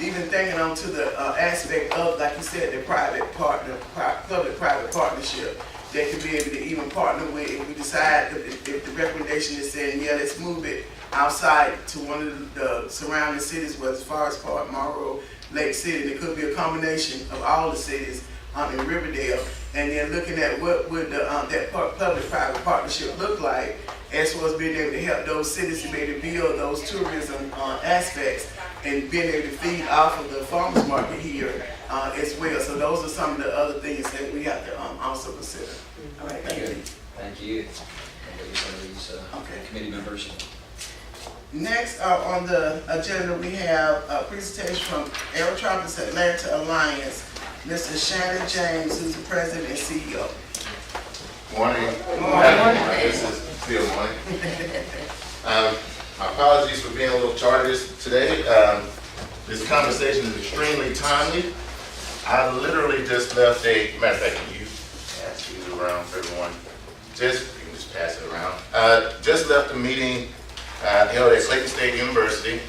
even thinking on to the aspect of, like you said, the public-private partnership, that could be able to even partner with, if we decide, if the recommendation is saying, yeah, let's move it outside to one of the surrounding cities, whether it's Forest Park, Monroe, Lake City, and it could be a combination of all the cities in Riverdale, and then looking at what would that public-private partnership look like as far as being able to help those cities to be able to build those tourism aspects and being able to feed off of the farmers market here as well. So those are some of the other things that we have to also consider. All right, thank you. Thank you. I'll some of these committee members. Next on the agenda, we have a presentation from Aerotropics Atlanta Alliance, Mr. Shannon James, who's the president and CEO. Morning. This is Phil Morning. My apologies for being a little tardy today. This conversation is extremely timely. I literally just left matter of fact, you pass these around for everyone. You can just pass it around. Just left a meeting held at Clayton State University,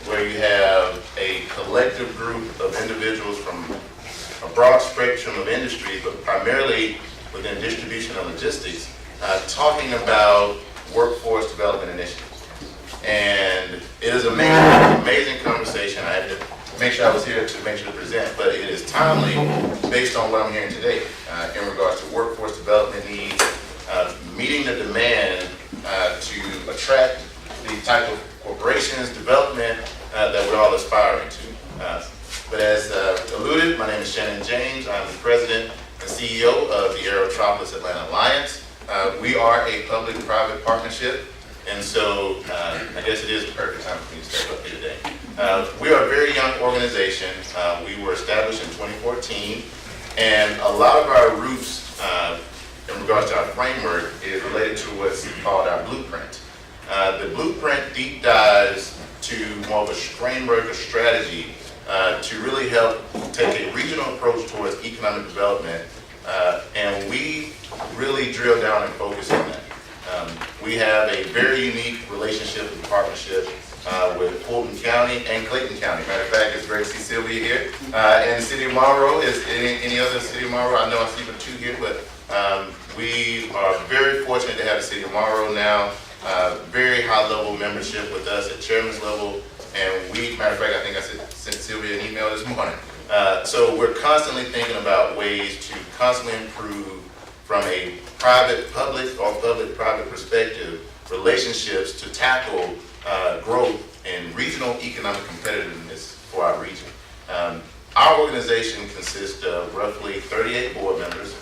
where you have a collective group of individuals from a broad spectrum of industries, but primarily within distribution and logistics, talking about workforce development initiatives. And it is amazing, amazing conversation. I had to make sure I was here to make sure to present, but it is timely based on what I'm hearing today in regards to workforce development needs, meeting the demand to attract the type of corporations, development that we're all aspiring to. But as alluded, my name is Shannon James. I'm the president and CEO of the Aerotropics Atlanta Alliance. We are a public-private partnership, and so I guess it is the perfect time for me to step up here today. We are a very young organization. We were established in 2014, and a lot of our roots in regards to our framework is related to what's called our blueprint. The blueprint deep dives to more of a framework, a strategy to really help take a regional approach towards economic development, and we really drill down and focus on that. We have a very unique relationship and partnership with Fulton County and Clayton County. Matter of fact, it's great to see Sylvia here. And the city of Monroe, is any other city of Monroe? I know I see the two here, but we are very fortunate to have the city of Monroe now. Very high level membership with us at chairman's level. And matter of fact, I think I sent Sylvia an email this morning. So we're constantly thinking about ways to constantly improve from a public or public-private perspective, relationships to tackle growth and regional economic competitiveness for our region. Our organization consists of roughly 38 board members.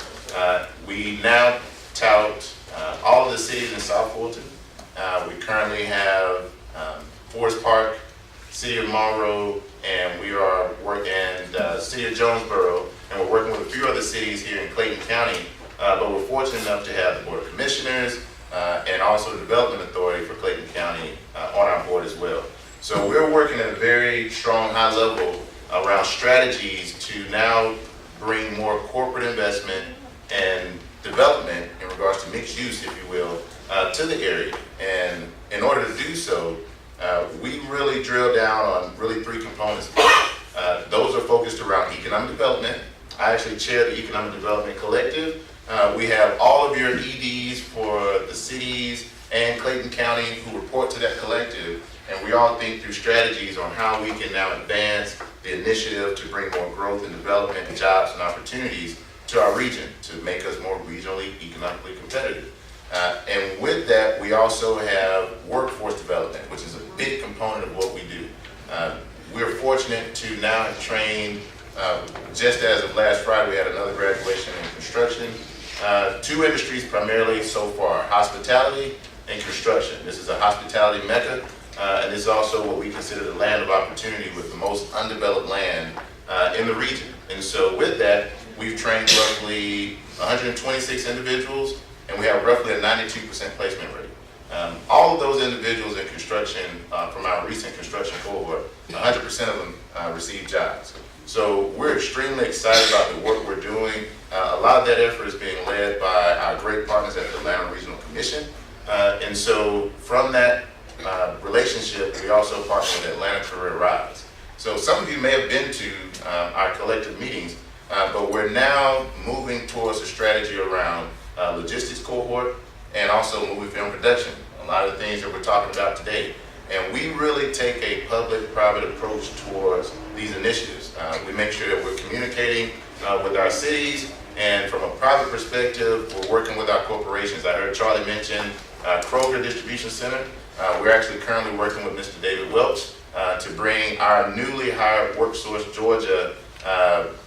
We now tout all of the cities in South Fulton. We currently have Forest Park, City of Monroe, and we are working City of Jonesboro, and we're working with a few other cities here in Clayton County. But we're fortunate enough to have the Board of Commissioners and also the Development Authority for Clayton County on our board as well. So we're working at a very strong, high level around strategies to now bring more corporate investment and development in regards to mixed use, if you will, to the area. And in order to do so, we really drill down on really three components. Those are focused around economic development. I actually chair the Economic Development Collective. We have all of your EDs for the cities and Clayton County who report to that collective, and we all think through strategies on how we can now advance the initiative to bring more growth and development and jobs and opportunities to our region to make us more regionally, economically competitive. And with that, we also have workforce development, which is a big component of what we do. We're fortunate to now have trained, just as of last Friday, we had another graduation in construction. Two industries primarily so far, hospitality and construction. This is a hospitality mecca, and this is also what we consider the land of opportunity with the most undeveloped land in the region. And so with that, we've trained roughly 126 individuals, and we have roughly a 92% placement rate. All of those individuals in construction, from our recent construction cohort, 100% of them received jobs. So we're extremely excited about the work we're doing. A lot of that effort is being led by our great partners at the Atlanta Regional Commission. And so from that relationship, we also partner with Atlanta Career Rise. So some of you may have been to our collective meetings, but we're now moving towards a strategy around logistics cohort and also movie film production, a lot of the things that we're talking about today. And we really take a public-private approach towards these initiatives. We make sure that we're communicating with our cities, and from a private perspective, we're working with our corporations. I heard Charlie mention Kroger Distribution Center. We're actually currently working with Mr. David Welch to bring our newly hired WorkSource Georgia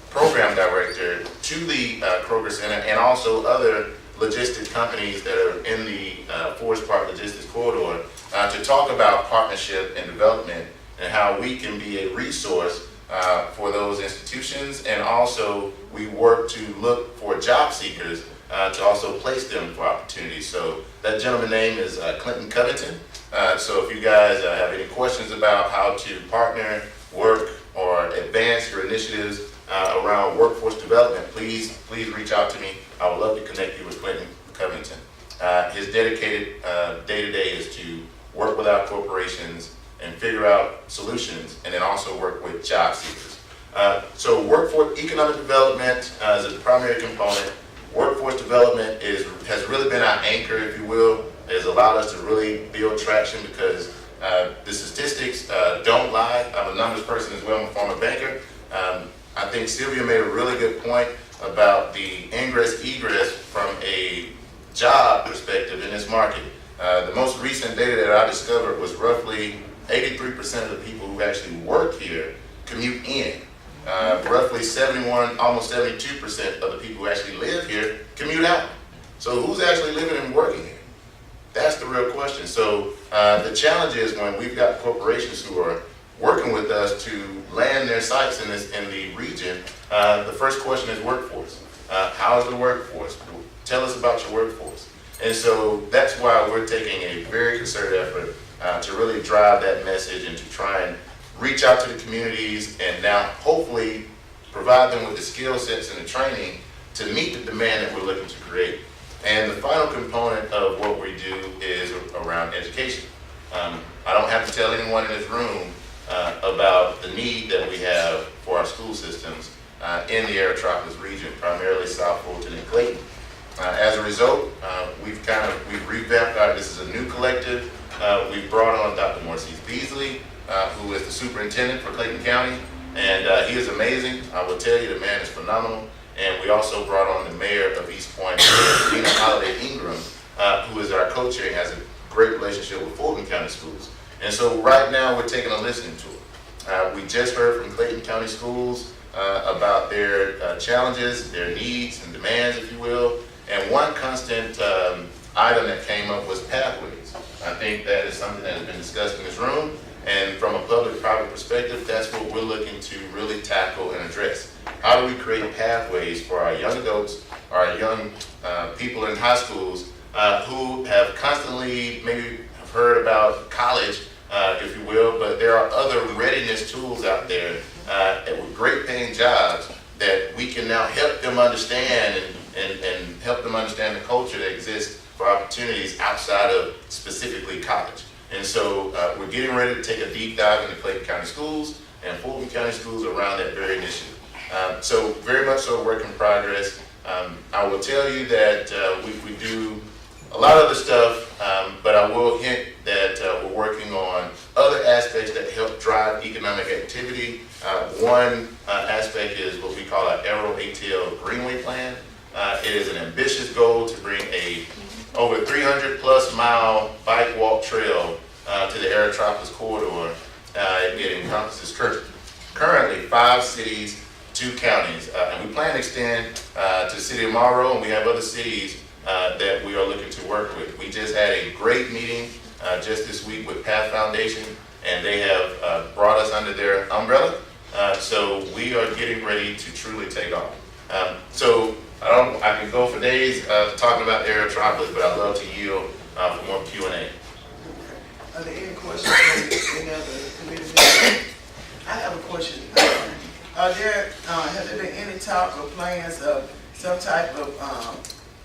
program director to the Kroger Center, and also other logistics companies that are in the Forest Park Logistics Corridor to talk about partnership and development and how we can be a resource for those institutions. And also we work to look for job seekers to also place them for opportunities. So that gentleman's name is Clinton Covington. So if you guys have any questions about how to partner, work, or advance your initiatives around workforce development, please reach out to me. I would love to connect you with Clinton Covington. His dedicated day-to-day is to work with our corporations and figure out solutions, and then also work with job seekers. So workforce economic development is a primary component. Workforce development has really been our anchor, if you will. It has allowed us to really build traction because the statistics don't lie. I'm a numbers person as well. I'm a former banker. I think Sylvia made a really good point about the ingress-egress from a job perspective in this market. The most recent data that I discovered was roughly 83% of the people who actually work here commute in. Roughly 71, almost 72% of the people who actually live here commute out. So who's actually living and working here? That's the real question. So the challenge is when we've got corporations who are working with us to land their sites in the region, the first question is workforce. How is the workforce? Tell us about your workforce. And so that's why we're taking a very concerted effort to really drive that message and to try and reach out to the communities and now hopefully provide them with the skill sets and the training to meet the demand that we're looking to create. And the final component of what we do is around education. I don't have to tell anyone in this room about the need that we have for our school systems in the Aerotropolis region, primarily South Fulton and Clayton. As a result, we've revamped this is a new collective. We've brought on Dr. Maurice Beasley, who is the superintendent for Clayton County, and he is amazing. I will tell you, the man is phenomenal. And we also brought on the mayor of East Point, Dina Holiday Ingram, who is our co-chair and has a great relationship with Fulton County Schools. And so right now we're taking a listening tour. We just heard from Clayton County Schools about their challenges, their needs and demands, if you will. And one constant item that came up was pathways. I think that is something that has been discussed in this room, and from a public-private perspective, that's what we're looking to really tackle and address. How do we create pathways for our young adults, our young people in high schools who have constantly maybe have heard about college, if you will, but there are other readiness tools out there with great paying jobs that we can now help them understand and help them understand the culture that exists for opportunities outside of specifically college. And so we're getting ready to take a deep dive into Clayton County schools and Fulton County schools around that very initiative. So very much so a work in progress. I will tell you that we do a lot of other stuff, but I will hint that we're working on other aspects that help drive economic activity. One aspect is what we call our Aero ATL Greenway Plan. It is an ambitious goal to bring a over 300 plus mile bike walk trail to the Aerotropolis corridor. It encompasses currently 5 cities, 2 counties, and we plan to extend to the city of Monroe, and we have other cities that we are looking to work with. We just had a great meeting just this week with Path Foundation, and they have brought us under their umbrella. So we are getting ready to truly take off. So I can go for days talking about Aerotropolis, but I'd love to yield for more Q&A. Are there any questions from any other committee members? I have a question. Has there been any talk or plans of some type of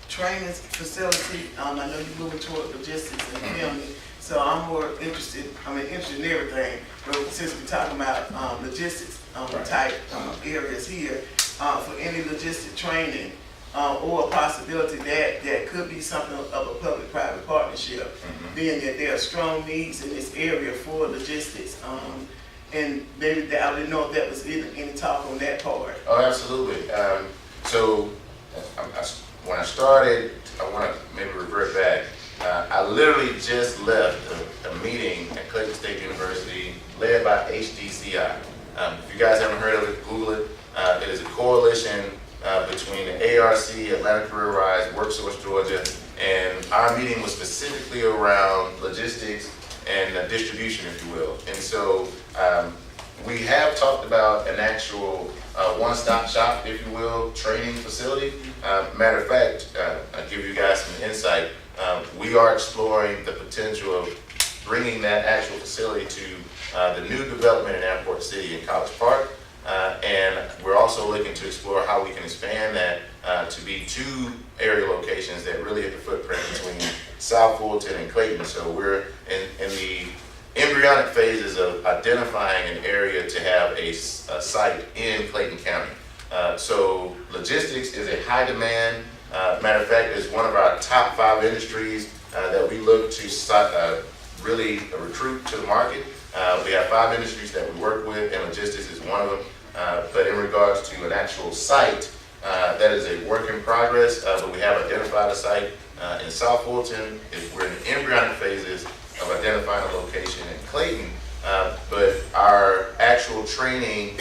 training facility? I know you're moving toward logistics and filming, so I'm more interested. Interested in everything. But since we're talking about logistics type areas here, for any logistic training or a possibility that could be something of a public-private partnership, being that there are strong needs in this area for logistics. And maybe I didn't know if that was any talk on that part. Oh, absolutely. So when I started, I want to maybe revert back. I literally just left a meeting at Clayton State University led by HDCI. If you guys haven't heard of it, Google it. It is a coalition between the ARC, Atlanta Career Rise, WorkSource Georgia, and our meeting was specifically around logistics and distribution, if you will. And so we have talked about an actual one-stop shop, if you will, training facility. Matter of fact, I'll give you guys some insight. We are exploring the potential of bringing that actual facility to the new development in Airport City in College Park. And we're also looking to explore how we can expand that to be 2 area locations that really hit the footprint between South Fulton and Clayton. So we're in the embryonic phases of identifying an area to have a site in Clayton County. So logistics is a high demand. Matter of fact, it's one of our top 5 industries that we look to really recruit to the market. We have 5 industries that we work with, and logistics is one of them. But in regards to an actual site, that is a work in progress, but we have identified a site in South Fulton. We're in the embryonic phases of identifying a location in Clayton, but our actual training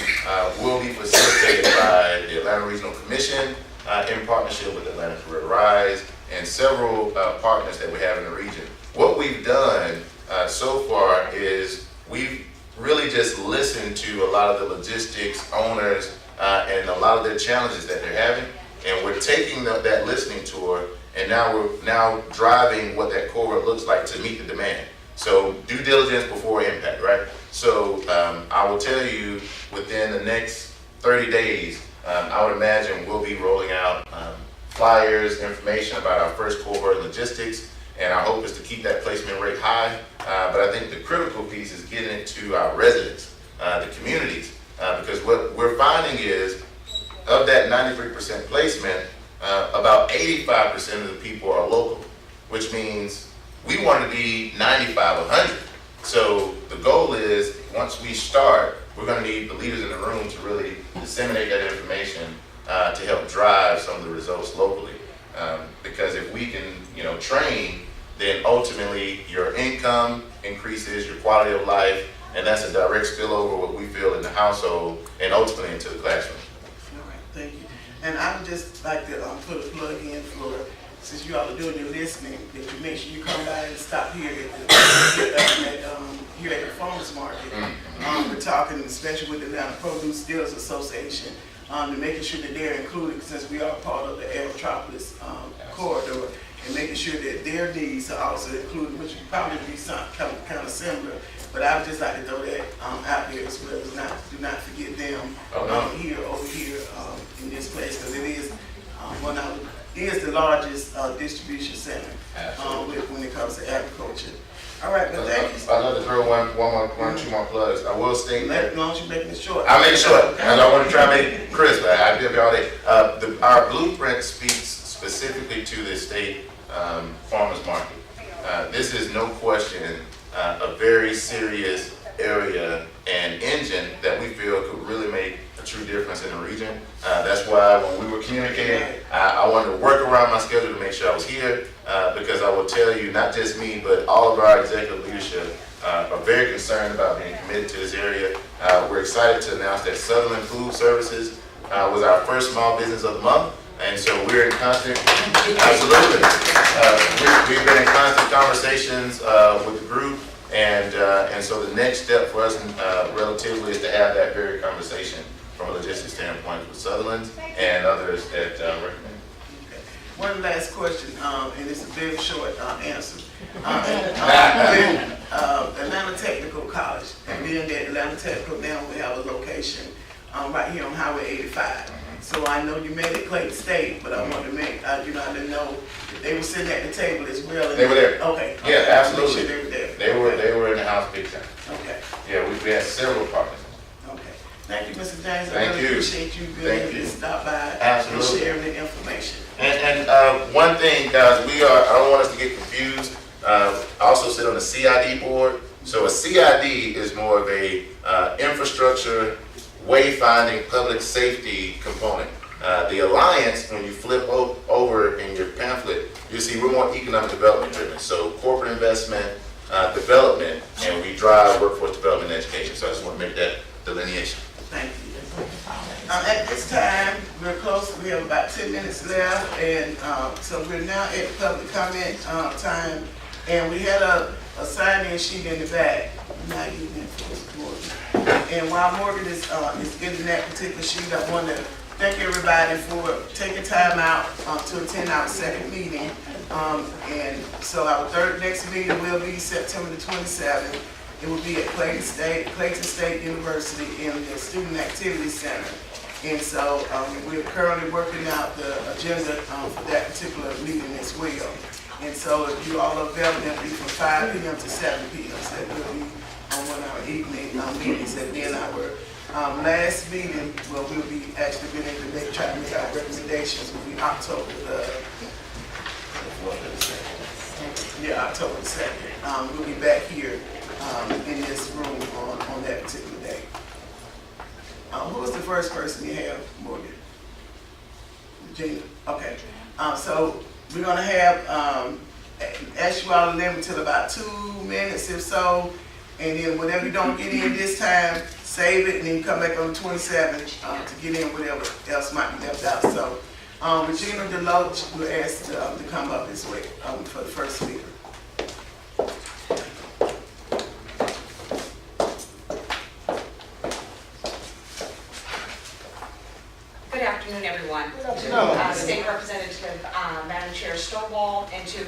will be facilitated by the Atlanta Regional Commission in partnership with Atlanta Career Rise and several partners that we have in the region. What we've done so far is we've really just listened to a lot of the logistics owners and a lot of their challenges that they're having, and we're taking that listening tour, and now we're driving what that cohort looks like to meet the demand. So due diligence before impact, right? So I will tell you within the next 30 days, I would imagine we'll be rolling out flyers, information about our first cohort of logistics, and our hope is to keep that placement rate high. But I think the critical piece is getting it to our residents, the communities, because what we're finding is of that 93% placement, about 85% of the people are local, which means we want to be 95, 100. So the goal is once we start, we're going to need the leaders in the room to really disseminate that information to help drive some of the results locally. Because if we can, train, then ultimately your income increases, your quality of life, and that's a direct spillover what we feel in the household and ultimately into the classroom. All right, thank you. And I would just like to put a plug in for since you all are doing your listening, that you make sure you come by and stop here here at the farmers market. We're talking, especially with the Atlanta Produce Dealers Association, to making sure that they're included, since we are part of the Metropolis corridor, and making sure that their needs are also included, which would probably be some kind of similar. But I would just like to throw that out there as well. Do not forget them over here in this place, because it is the largest distribution center when it comes to agriculture. All right, but thank you. I'd love to throw two more plugs. I will state that. As long as you're making it short. I'll make it short. I don't want to try to make it crisp. I'll be up here all day. Our blueprint speaks specifically to the state farmers market. This is no question a very serious area and engine that we feel could really make a true difference in the region. That's why when we were communicating, I wanted to work around my schedule to make sure I was here, because I will tell you, not just me, but all of our executive leadership are very concerned about being committed to this area. We're excited to announce that Sutherland Food Services was our first small business of the month. And so we're in constant, absolutely. We've been in constant conversations with the group, and so the next step for us relatively is to have that very conversation from a logistics standpoint with Sutherland and others that recommend. One last question, and it's a very short answer. Atlanta Technical College, and being that Atlanta Technical now we have a location right here on Highway 85. So I know you made it Clayton State, but I wanted to make, I didn't know that they were sitting at the table as well. They were there. Okay. Yeah, absolutely. Make sure they were there. They were in the house big time. Okay. Yeah, we had several partners. Okay. Thank you, Mr. James. Thank I really appreciate you being able to stop by Absolutely. and sharing the information. And one thing, guys, I don't want us to get confused. I also sit on the CID board. So a CID is more of a infrastructure, wayfinding, public safety component. The Alliance, when you flip over in your pamphlet, you see we're more economic development driven. So corporate investment, development, and we drive workforce development and education. So I just want to make that delineation. Thank you. At this time, we're close. We have about 10 minutes left, and so we're now at public comment time. And we had a sign-in sheet in the back. Not using it for Morgan. And while Morgan is getting that particular sheet, I want to thank everybody for taking time out to attend our second meeting. And so our next meeting will be September the 27th. It will be at Clayton State University in the Student Activity Center. And so we're currently working out the agenda for that particular meeting as well. And so if you all are available, it'll be from 5 p.m. to 7 p.m. So that will be on one of our evening meetings. And then our last meeting, well, we'll be actually being able to try to make our recommendations will be October the 2nd. We'll be back here in this room on that particular day. Who was the first person you have, Morgan? Gina? Okay. So we're going to have, ask you all to limit till about 2 minutes if so, and then whatever you don't get in this time, save it, and then come back on the 27th to get in whatever else might be left out. So Regina Deloach will ask to come up this way for the first speaker. Good afternoon, everyone. State Representative Madam Chair Stovall, and to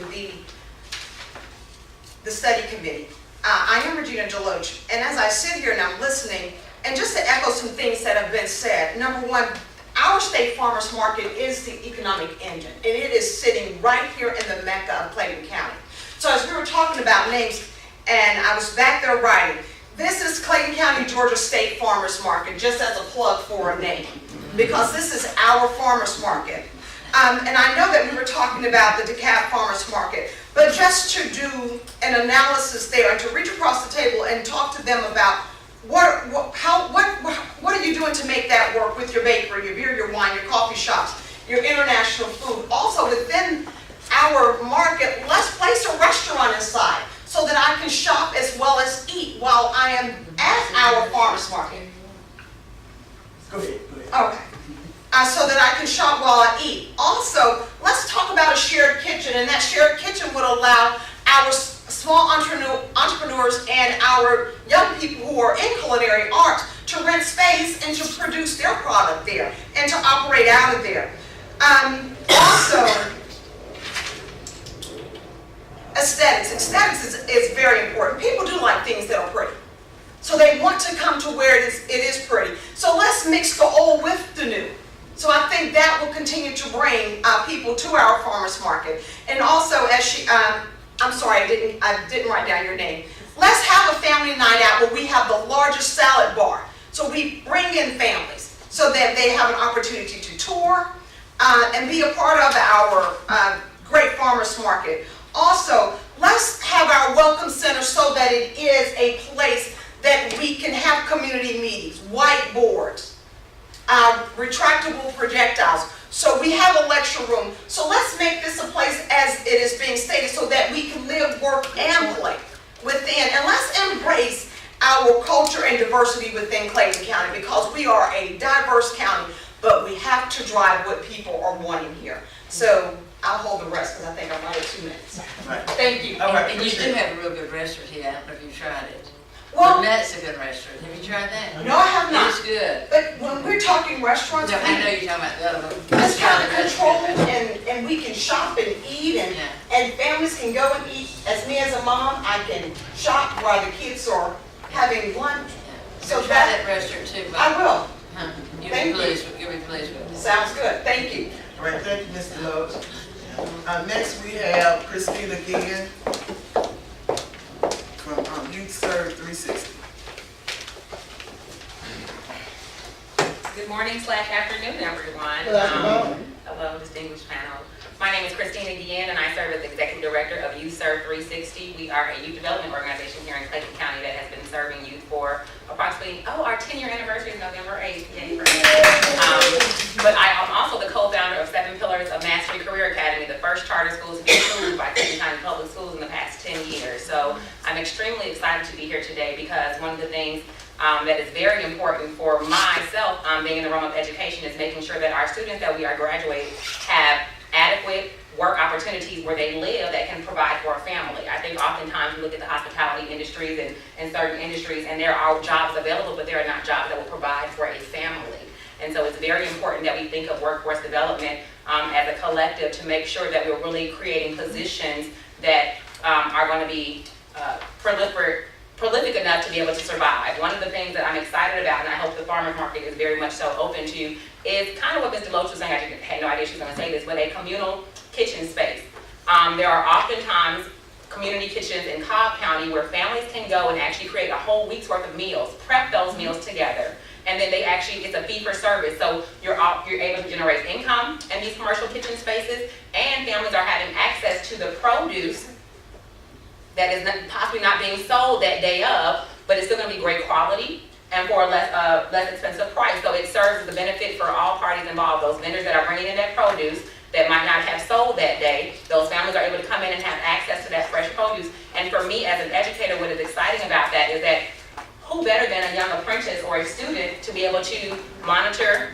the study committee. I am Regina Deloach, and as I sit here and I'm listening, and just to echo some things that have been said, number one, our state farmers market is the economic engine, and it is sitting right here in the Mecca of Clayton County. So as we were talking about names, and I was back there writing, this is Clayton County, Georgia State Farmers Market, just as a plug for a name, because this is our farmers market. And I know that we were talking about the DeKalb Farmers Market, but just to do an analysis there and to reach across the table and talk to them about what are you doing to make that work with your bakery, your beer, your wine, your coffee shops, your international food. Also within our market, let's place a restaurant inside so that I can shop as well as eat while I am at our farmers market. Go ahead. Okay. so that I can shop while I eat. Also, let's talk about a shared kitchen, and that shared kitchen would allow our small entrepreneurs and our young people who are in culinary arts to rent space and to produce their product there and to operate out of there. Also, aesthetics. Aesthetics is very important. People do like things that are pretty. So they want to come to where it is pretty. So let's mix the old with the new. So I think that will continue to bring people to our farmers market. And also, as she, I'm sorry, I didn't write down your name. Let's have a family night out where we have the largest salad bar. So we bring in families so that they have an opportunity to tour and be a part of our great farmers market. Also, let's have our welcome center so that it is a place that we can have community meetings, whiteboards, retractable projectiles. So we have a lecture room. So let's make this a place as it is being stated so that we can live, work, and play within. And let's embrace our culture and diversity within Clayton County, because we are a diverse county, but we have to drive what people are wanting here. So I'll hold the rest because I think I'm right at 2 minutes. Right. Thank you. All right. And you do have a real good restaurant here. I don't know if you've tried it. Well, That's a good restaurant. Have you tried that? no, I have not. It's good. But when we're talking restaurants, No, I know you're talking about the other one. it's kind of That's controlled, good. and we can shop and eat, and Yeah. and families can go and eat. As me as a mom, I can shop while the kids are having lunch. So So try that, that restaurant too. but- I will. Huh. You'll Thank be you. pleased with it. Sounds good. Thank you. All right, thank you, Mr. Lowe. Next, we have Christine again from Youth Serve 360. Good morning / afternoon, everyone. Good afternoon. Hello, distinguished panel. My name is Christina Guillen, and I serve as Executive Director of Youth Serve 360. We are a youth development organization here in Clayton County that has been serving youth for approximately, our 10-year anniversary is November 8th. Yay for me. But I am also the co-founder of 7 Pillars of Mastery Career Academy, the first charter school to be approved by Clayton County Public Schools in the past 10 years. So I'm extremely excited to be here today because one of the things that is very important for myself, being in the realm of education, is making sure that our students that we are graduating have adequate work opportunities where they live that can provide for a family. I think oftentimes we look at the hospitality industries and certain industries, and there are jobs available, but there are not jobs that will provide for a family. And so it's very important that we think of workforce development as a collective to make sure that we're really creating positions that are going to be prolific enough to be able to survive. One of the things that I'm excited about, and I hope the farmers market is very much so open to, is kind of what Mr. Loach was saying. I had no idea she was going to say this, but a communal kitchen space. There are oftentimes community kitchens in Cobb County where families can go and actually create a whole week's worth of meals, prep those meals together, and then it's a fee for service. So you're able to generate income in these commercial kitchen spaces, and families are having access to the produce that is possibly not being sold that day of, but it's still going to be great quality and for a less expensive price. So it serves as a benefit for all parties involved. Those vendors that are bringing in that produce that might not have sold that day, those families are able to come in and have access to that fresh produce. And for me as an educator, what is exciting about that is that who better than a young apprentice or a student to be able to monitor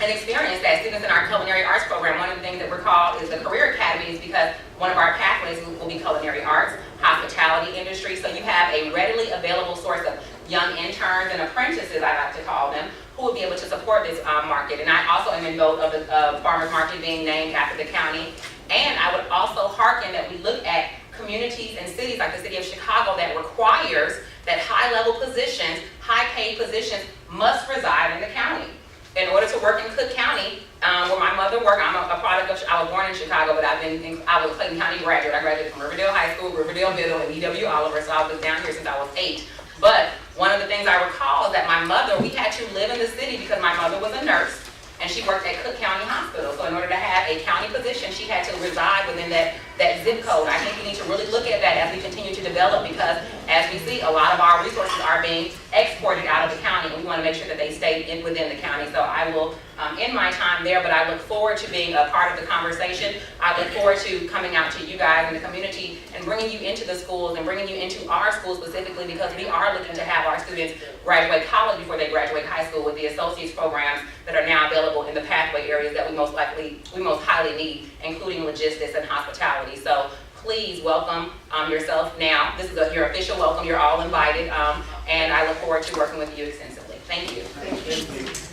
and experience that. Students in our culinary arts program, one of the things that we're called is the career academies, because one of our pathways will be culinary arts, hospitality industry. So you have a readily available source of young interns and apprentices, I like to call them, who will be able to support this market. And I also am in vote of the farmers market being named after the county. And I would also hearken that we look at communities and cities like the city of Chicago that requires that high-level positions, high-paid positions must reside in the county. In order to work in Cook County, where my mother worked, I'm a product of, I was born in Chicago, but I was a Clayton County graduate. I graduated from Riverdale High School, Riverdale Middle, and E.W. Oliver, so I was down here since I was 8. But one of the things I recall is that my mother, we had to live in the city because my mother was a nurse, and she worked at Cook County Hospital. So in order to have a county position, she had to reside within that zip code. I think we need to really look at that as we continue to develop, because as we see, a lot of our resources are being exported out of the county, and we want to make sure that they stay within the county. So I will end my time there, but I look forward to being a part of the conversation. I look forward to coming out to you guys in the community and bringing you into the schools and bringing you into our school specifically, because we are looking to have our students graduate college before they graduate high school with the associates programs that are now available in the pathway areas that we most highly need, including logistics and hospitality. So please welcome yourself now. This is your official welcome. You're all invited, and I look forward to working with you extensively. Thank you. Thank you.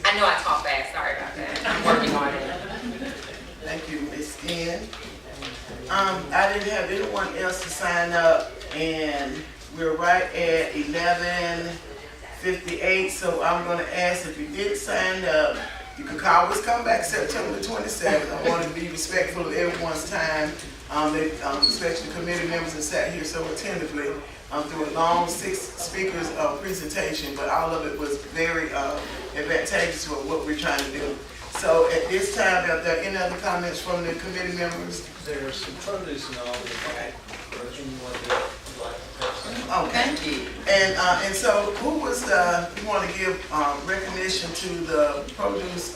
I know I talk fast. Sorry about that. I'm working on it. Thank you, Ms. Ken. I didn't have anyone else to sign up, and we're right at 11:58, so I'm gonna ask if you did sign up, you can always come back September 27th. I want to be respectful of everyone's time, especially committee members that sat here so attentively through a long 6 speakers presentation, but all of it was very advantageous for what we're trying to do. So at this time, are there any other comments from the committee members? There's some produce and all that. Okay. Thank you. And so who was you want to give recognition to the produce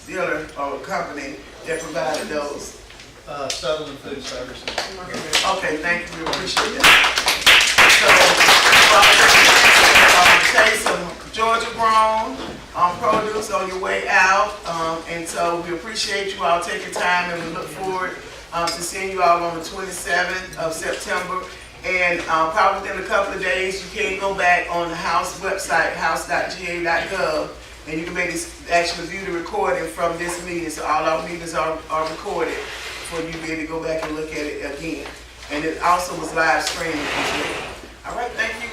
dealer or company that provided those? Sutherland Food Services. Okay, thank you, we appreciate that. So, take some Georgia grown produce on your way out, and so we appreciate you all taking time, and we look forward to seeing you all on the 27th of September. And probably within a couple of days, you can go back on the House website, house.ga.gov, and you can actually view the recording from this meeting. So all our meetings are recorded for you to be able to go back and look at it again. And it also was live streaming as well. All right, thank you